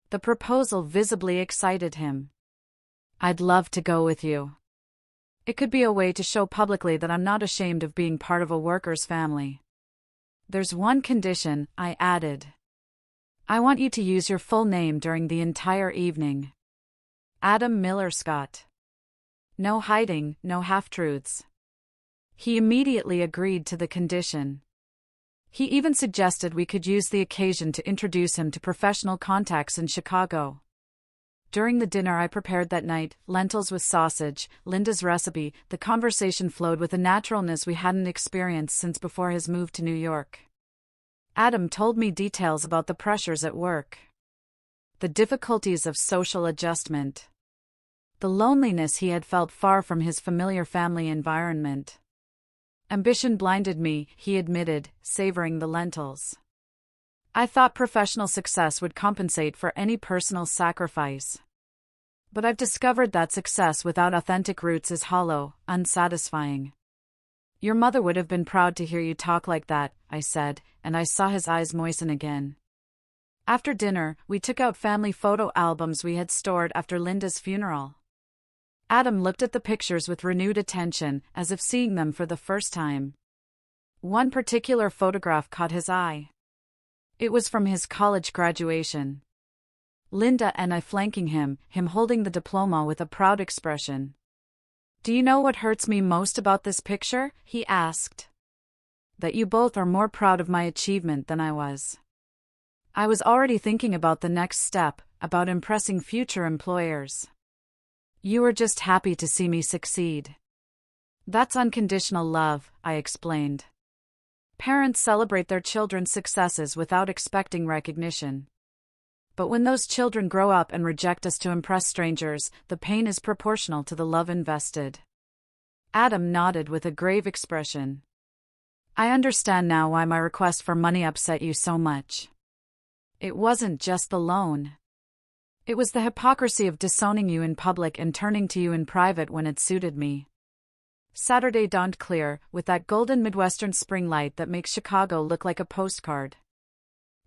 The proposal visibly excited him. I'd love to go with you. It could be a way to show publicly that I'm not ashamed of being part of a worker's family. There's one condition, I added. I want you to use your full name during the entire evening. Adam Miller Scott. No hiding, no half-truths. He immediately agreed to the condition. He even suggested we could use the occasion to introduce him to professional contacts in Chicago. During the dinner I prepared that night, lentils with sausage, Linda's recipe, the conversation flowed with a naturalness we hadn't experienced since before his move to New York. Adam told me details about the pressures at work, the difficulties of social adjustment, the loneliness he had felt far from his familiar family environment. Ambition blinded me, he admitted, savoring the lentils. I thought professional success would compensate for any personal sacrifice. But I've discovered that success without authentic roots is hollow, unsatisfying. Your mother would have been proud to hear you talk like that, I said, and I saw his eyes moisten again. After dinner, we took out family photo albums we had stored after Linda's funeral. Adam looked at the pictures with renewed attention, as if seeing them for the first time. One particular photograph caught his eye. It was from his college graduation. Linda and I flanking him holding the diploma with a proud expression. Do you know what hurts me most about this picture? He asked. That you both are more proud of my achievement than I was. I was already thinking about the next step, about impressing future employers. You were just happy to see me succeed. That's unconditional love, I explained. Parents celebrate their children's successes without expecting recognition. But when those children grow up and reject us to impress strangers, the pain is proportional to the love invested. Adam nodded with a grave expression. I understand now why my request for money upset you so much. It wasn't just the loan. It was the hypocrisy of disowning you in public and turning to you in private when it suited me. Saturday dawned clear, with that golden Midwestern spring light that makes Chicago look like a postcard.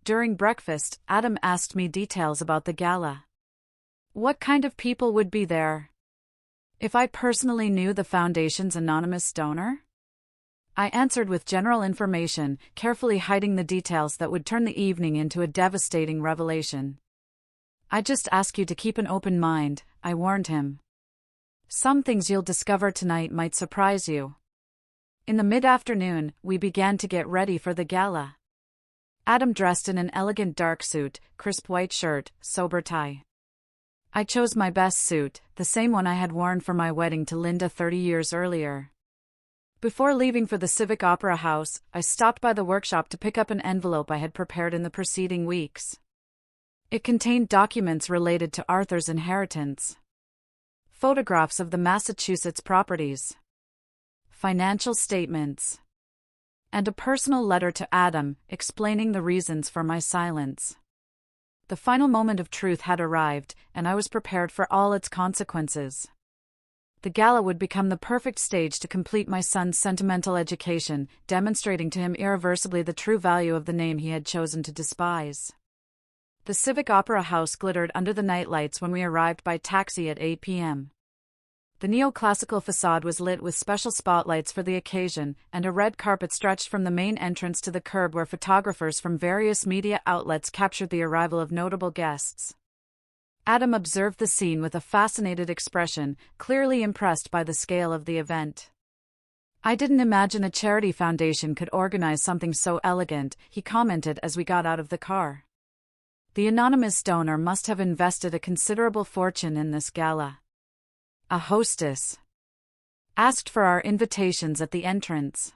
During breakfast, Adam asked me details about the gala. What kind of people would be there? If I personally knew the foundation's anonymous donor? I answered with general information, carefully hiding the details that would turn the evening into a devastating revelation. I just ask you to keep an open mind, I warned him. Some things you'll discover tonight might surprise you. In the mid-afternoon, we began to get ready for the gala. Adam dressed in an elegant dark suit, crisp white shirt, sober tie. I chose my best suit, the same one I had worn for my wedding to Linda 30 years earlier. Before leaving for the Civic Opera House, I stopped by the workshop to pick up an envelope I had prepared in the preceding weeks. It contained documents related to Arthur's inheritance. Photographs of the Massachusetts properties, financial statements, and a personal letter to Adam, explaining the reasons for my silence. The final moment of truth had arrived, and I was prepared for all its consequences. The gala would become the perfect stage to complete my son's sentimental education, demonstrating to him irreversibly the true value of the name he had chosen to despise. The Civic Opera House glittered under the nightlights when we arrived by taxi at 8 p.m. The neoclassical facade was lit with special spotlights for the occasion, and a red carpet stretched from the main entrance to the curb where photographers from various media outlets captured the arrival of notable guests. Adam observed the scene with a fascinated expression, clearly impressed by the scale of the event. "I didn't imagine a charity foundation could organize something so elegant," he commented as we got out of the car. "The anonymous donor must have invested a considerable fortune in this gala." A hostess asked for our invitations at the entrance.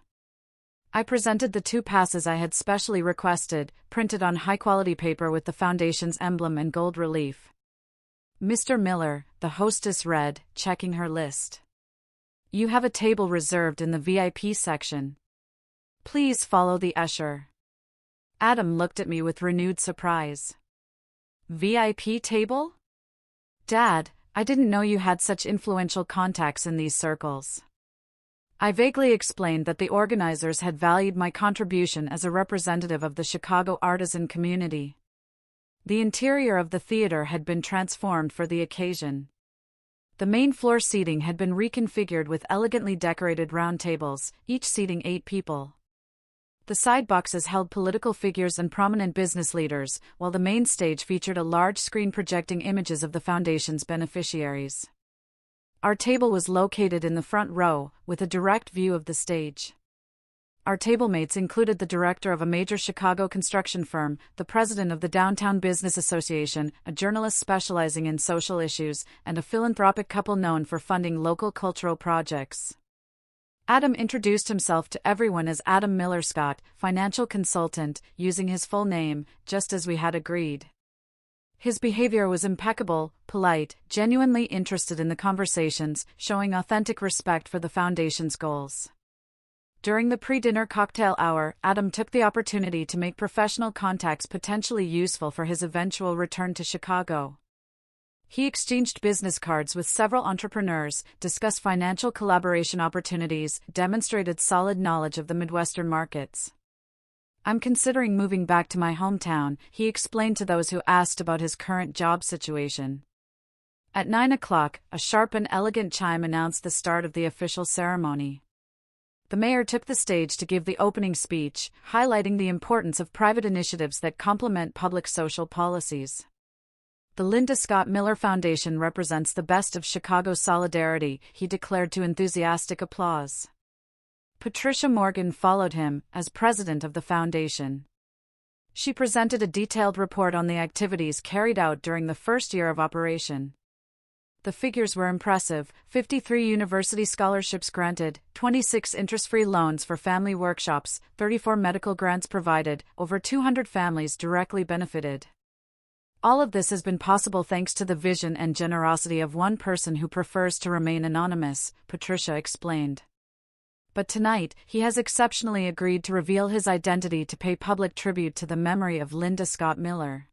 I presented the 2 passes I had specially requested, printed on high-quality paper with the foundation's emblem in gold relief. "Mr. Miller," the hostess read, checking her list. "You have a table reserved in the VIP section. Please follow the usher." Adam looked at me with renewed surprise. "VIP table? Dad, I didn't know you had such influential contacts in these circles." I vaguely explained that the organizers had valued my contribution as a representative of the Chicago artisan community. The interior of the theater had been transformed for the occasion. The main floor seating had been reconfigured with elegantly decorated round tables, each seating 8 people. The side boxes held political figures and prominent business leaders, while the main stage featured a large screen projecting images of the foundation's beneficiaries. Our table was located in the front row, with a direct view of the stage. Our tablemates included the director of a major Chicago construction firm, the president of the Downtown Business Association, a journalist specializing in social issues, and a philanthropic couple known for funding local cultural projects. Adam introduced himself to everyone as Adam Miller Scott, financial consultant, using his full name, just as we had agreed. His behavior was impeccable, polite, genuinely interested in the conversations, showing authentic respect for the foundation's goals. During the pre-dinner cocktail hour, Adam took the opportunity to make professional contacts potentially useful for his eventual return to Chicago. He exchanged business cards with several entrepreneurs, discussed financial collaboration opportunities, demonstrated solid knowledge of the Midwestern markets. "I'm considering moving back to my hometown," he explained to those who asked about his current job situation. At 9 o'clock, a sharp and elegant chime announced the start of the official ceremony. The mayor took the stage to give the opening speech, highlighting the importance of private initiatives that complement public social policies. "The Linda Scott Miller Foundation represents the best of Chicago's solidarity," he declared to enthusiastic applause. Patricia Morgan followed him, as president of the foundation. She presented a detailed report on the activities carried out during the first year of operation. The figures were impressive: 53 university scholarships granted, 26 interest-free loans for family workshops, 34 medical grants provided, over 200 families directly benefited. "All of this has been possible thanks to the vision and generosity of one person who prefers to remain anonymous," Patricia explained. "But tonight, he has exceptionally agreed to reveal his identity to pay public tribute to the memory of Linda Scott Miller."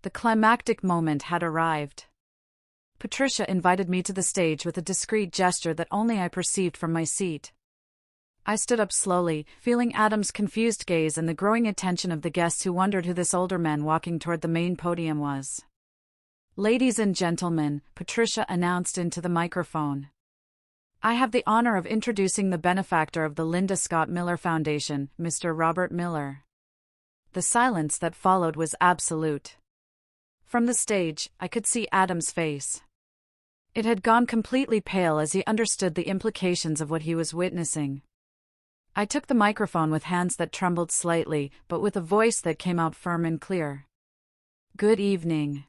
The climactic moment had arrived. Patricia invited me to the stage with a discreet gesture that only I perceived from my seat. I stood up slowly, feeling Adam's confused gaze and the growing attention of the guests who wondered who this older man walking toward the main podium was. "Ladies and gentlemen," Patricia announced into the microphone, "I have the honor of introducing the benefactor of the Linda Scott Miller Foundation, Mr. Robert Miller." The silence that followed was absolute. From the stage, I could see Adam's face. It had gone completely pale as he understood the implications of what he was witnessing. I took the microphone with hands that trembled slightly, but with a voice that came out firm and clear. "Good evening.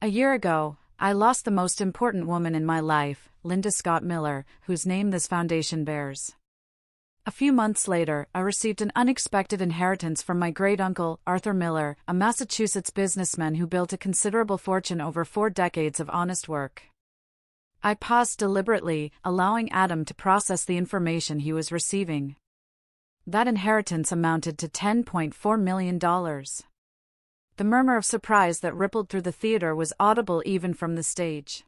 A year ago, I lost the most important woman in my life, Linda Scott Miller, whose name this foundation bears. A few months later, I received an unexpected inheritance from my great-uncle, Arthur Miller, a Massachusetts businessman who built a considerable fortune over 4 decades of honest work." I paused deliberately, allowing Adam to process the information he was receiving. That inheritance amounted to $10.4 million. The murmur of surprise that rippled through the theater was audible even from the stage.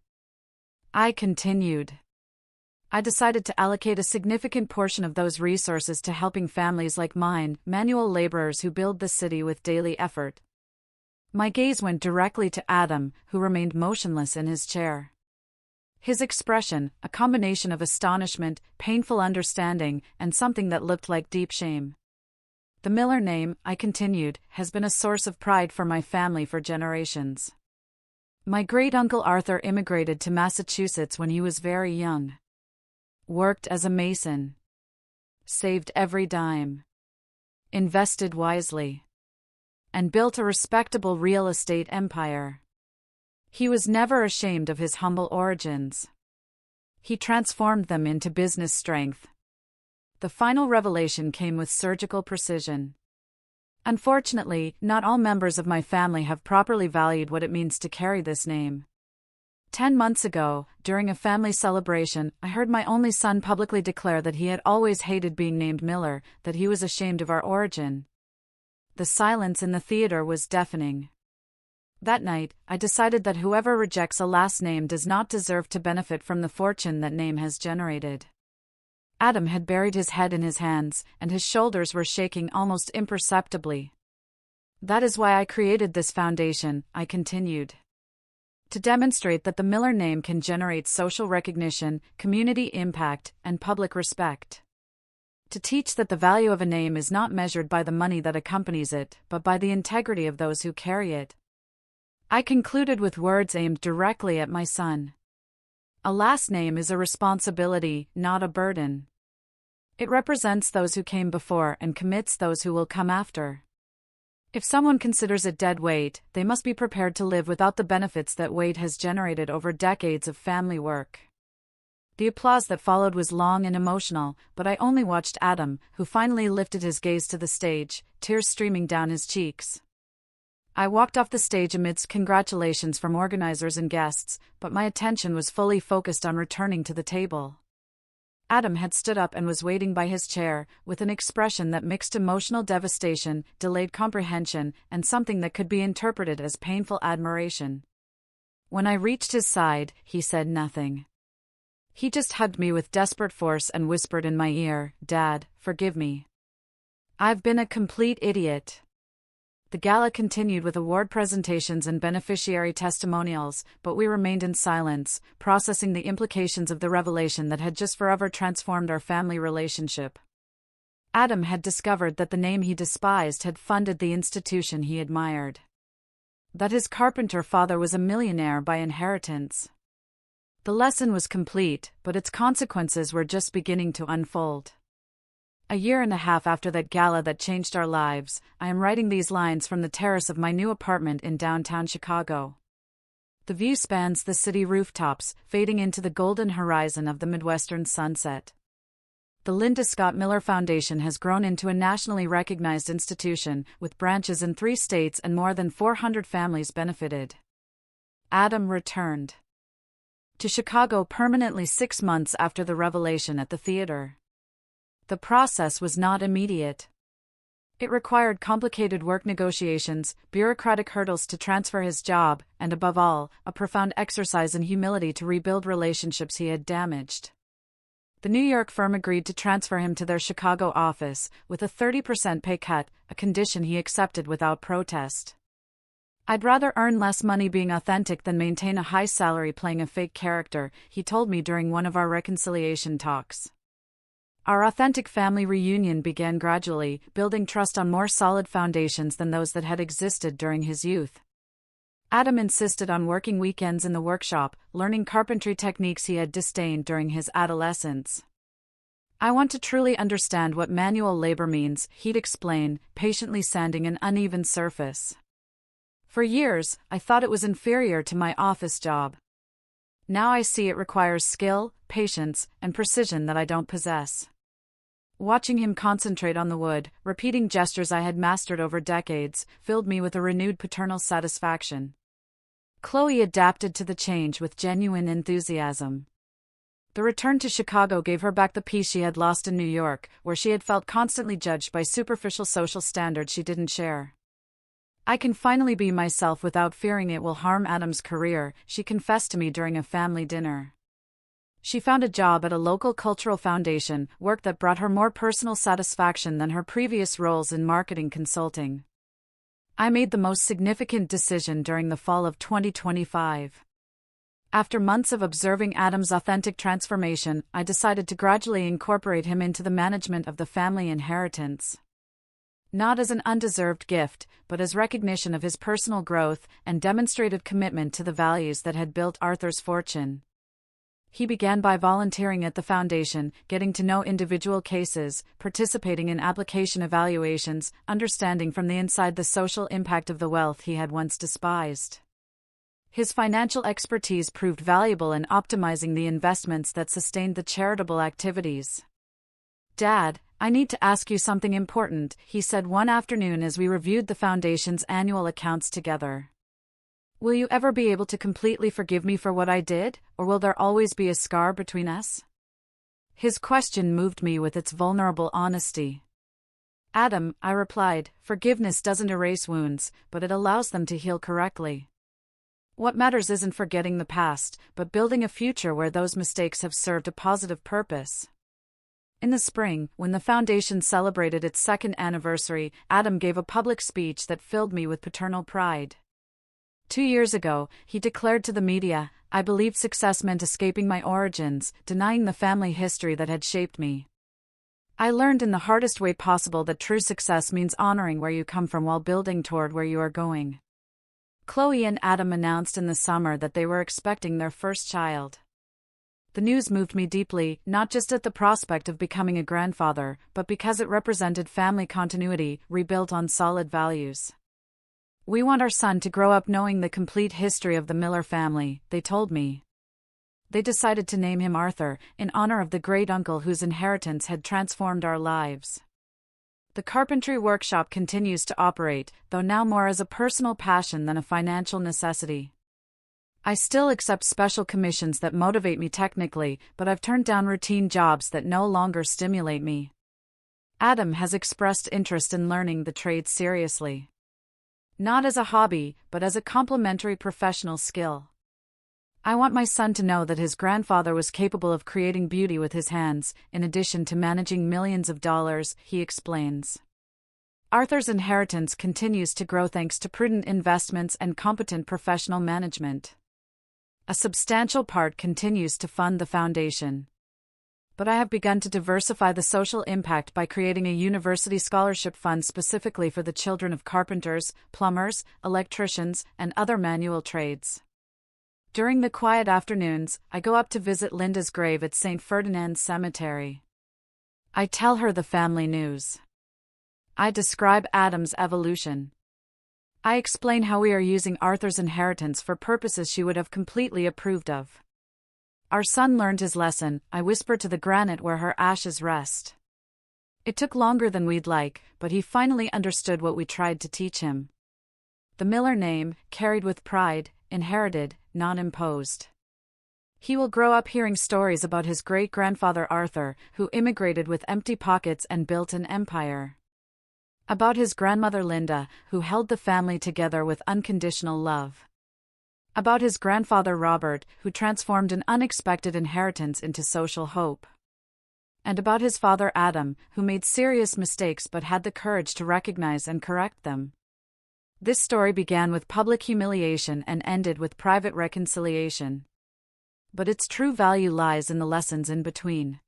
I continued. "I decided to allocate a significant portion of those resources to helping families like mine, manual laborers who build the city with daily effort." My gaze went directly to Adam, who remained motionless in his chair. His expression, a combination of astonishment, painful understanding, and something that looked like deep shame. "The Miller name," I continued, "has been a source of pride for my family for generations. My great-uncle Arthur immigrated to Massachusetts when he was very young. Worked as a mason. Saved every dime. Invested wisely. And built a respectable real estate empire. He was never ashamed of his humble origins. He transformed them into business strength. The final revelation came with surgical precision. Unfortunately, not all members of my family have properly valued what it means to carry this name. 10 months ago, during a family celebration, I heard my only son publicly declare that he had always hated being named Miller, that he was ashamed of our origin. The silence in the theater was deafening. That night, I decided that whoever rejects a last name does not deserve to benefit from the fortune that name has generated. Adam had buried his head in his hands, and his shoulders were shaking almost imperceptibly. That is why I created this foundation, I continued. To demonstrate that the Miller name can generate social recognition, community impact, and public respect. To teach that the value of a name is not measured by the money that accompanies it, but by the integrity of those who carry it. I concluded with words aimed directly at my son. A last name is a responsibility, not a burden. It represents those who came before and commits those who will come after. If someone considers it dead weight, they must be prepared to live without the benefits that weight has generated over decades of family work. The applause that followed was long and emotional, but I only watched Adam, who finally lifted his gaze to the stage, tears streaming down his cheeks. I walked off the stage amidst congratulations from organizers and guests, but my attention was fully focused on returning to the table. Adam had stood up and was waiting by his chair, with an expression that mixed emotional devastation, delayed comprehension, and something that could be interpreted as painful admiration. When I reached his side, he said nothing. He just hugged me with desperate force and whispered in my ear, "Dad, forgive me. I've been a complete idiot." The gala continued with award presentations and beneficiary testimonials, but we remained in silence, processing the implications of the revelation that had just forever transformed our family relationship. Adam had discovered that the name he despised had funded the institution he admired. That his carpenter father was a millionaire by inheritance. The lesson was complete, but its consequences were just beginning to unfold. A year and a half after that gala that changed our lives, I am writing these lines from the terrace of my new apartment in downtown Chicago. The view spans the city rooftops, fading into the golden horizon of the Midwestern sunset. The Linda Scott Miller Foundation has grown into a nationally recognized institution, with branches in 3 states and more than 400 families benefited. Adam returned to Chicago permanently 6 months after the revelation at the theater. The process was not immediate. It required complicated work negotiations, bureaucratic hurdles to transfer his job, and above all, a profound exercise in humility to rebuild relationships he had damaged. The New York firm agreed to transfer him to their Chicago office, with a 30% pay cut, a condition he accepted without protest. "I'd rather earn less money being authentic than maintain a high salary playing a fake character," he told me during one of our reconciliation talks. Our authentic family reunion began gradually, building trust on more solid foundations than those that had existed during his youth. Adam insisted on working weekends in the workshop, learning carpentry techniques he had disdained during his adolescence. "I want to truly understand what manual labor means," he'd explain, patiently sanding an uneven surface. "For years, I thought it was inferior to my office job. Now I see it requires skill, patience, and precision that I don't possess." Watching him concentrate on the wood, repeating gestures I had mastered over decades, filled me with a renewed paternal satisfaction. Chloe adapted to the change with genuine enthusiasm. The return to Chicago gave her back the peace she had lost in New York, where she had felt constantly judged by superficial social standards she didn't share. "I can finally be myself without fearing it will harm Adam's career," she confessed to me during a family dinner. She found a job at a local cultural foundation, work that brought her more personal satisfaction than her previous roles in marketing consulting. I made the most significant decision during the fall of 2025. After months of observing Adam's authentic transformation, I decided to gradually incorporate him into the management of the family inheritance. Not as an undeserved gift, but as recognition of his personal growth and demonstrated commitment to the values that had built Arthur's fortune. He began by volunteering at the foundation, getting to know individual cases, participating in application evaluations, understanding from the inside the social impact of the wealth he had once despised. His financial expertise proved valuable in optimizing the investments that sustained the charitable activities. "Dad, I need to ask you something important," he said one afternoon as we reviewed the foundation's annual accounts together. "Will you ever be able to completely forgive me for what I did, or will there always be a scar between us?" His question moved me with its vulnerable honesty. "Adam," I replied, "forgiveness doesn't erase wounds, but it allows them to heal correctly. What matters isn't forgetting the past, but building a future where those mistakes have served a positive purpose." In the spring, when the foundation celebrated its second anniversary, Adam gave a public speech that filled me with paternal pride. 2 years ago, he declared to the media, "I believed success meant escaping my origins, denying the family history that had shaped me. I learned in the hardest way possible that true success means honoring where you come from while building toward where you are going." Chloe and Adam announced in the summer that they were expecting their first child. The news moved me deeply, not just at the prospect of becoming a grandfather, but because it represented family continuity, rebuilt on solid values. "We want our son to grow up knowing the complete history of the Miller family," they told me. They decided to name him Arthur, in honor of the great-uncle whose inheritance had transformed our lives. The carpentry workshop continues to operate, though now more as a personal passion than a financial necessity. I still accept special commissions that motivate me technically, but I've turned down routine jobs that no longer stimulate me. Adam has expressed interest in learning the trade seriously. Not as a hobby, but as a complementary professional skill. "I want my son to know that his grandfather was capable of creating beauty with his hands, in addition to managing millions of dollars," he explains. Arthur's inheritance continues to grow thanks to prudent investments and competent professional management. A substantial part continues to fund the foundation. But I have begun to diversify the social impact by creating a university scholarship fund specifically for the children of carpenters, plumbers, electricians, and other manual trades. During the quiet afternoons, I go up to visit Linda's grave at St. Ferdinand's Cemetery. I tell her the family news. I describe Adam's evolution. I explain how we are using Arthur's inheritance for purposes she would have completely approved of. "Our son learned his lesson," I whisper to the granite where her ashes rest. "It took longer than we'd like, but he finally understood what we tried to teach him. The Miller name, carried with pride, inherited, not imposed. He will grow up hearing stories about his great-grandfather Arthur, who immigrated with empty pockets and built an empire. About his grandmother Linda, who held the family together with unconditional love. About his grandfather Robert, who transformed an unexpected inheritance into social hope. And about his father Adam, who made serious mistakes but had the courage to recognize and correct them. This story began with public humiliation and ended with private reconciliation. But its true value lies in the lessons in between.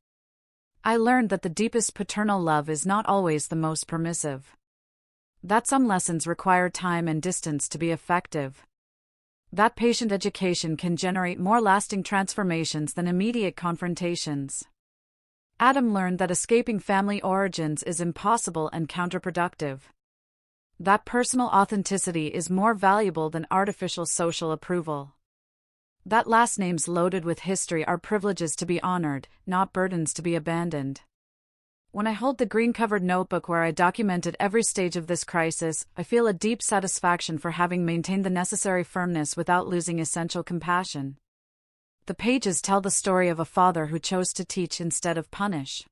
I learned that the deepest paternal love is not always the most permissive. That some lessons require time and distance to be effective. That patient education can generate more lasting transformations than immediate confrontations. Adam learned that escaping family origins is impossible and counterproductive. That personal authenticity is more valuable than artificial social approval. That last names loaded with history are privileges to be honored, not burdens to be abandoned. When I hold the green-covered notebook where I documented every stage of this crisis, I feel a deep satisfaction for having maintained the necessary firmness without losing essential compassion. The pages tell the story of a father who chose to teach instead of punish.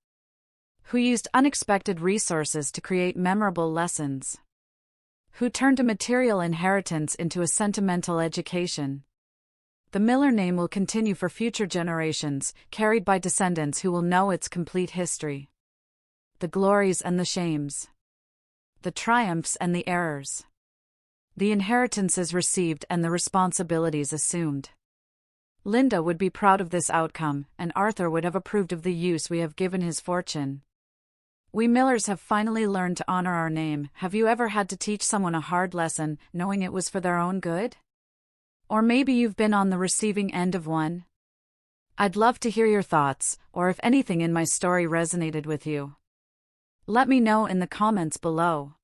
Who used unexpected resources to create memorable lessons. Who turned a material inheritance into a sentimental education. The Miller name will continue for future generations, carried by descendants who will know its complete history. The glories and the shames. The triumphs and the errors. The inheritances received and the responsibilities assumed. Linda would be proud of this outcome, and Arthur would have approved of the use we have given his fortune. We Millers have finally learned to honor our name. Have you ever had to teach someone a hard lesson, knowing it was for their own good? Or maybe you've been on the receiving end of one? I'd love to hear your thoughts, or if anything in my story resonated with you. Let me know in the comments below.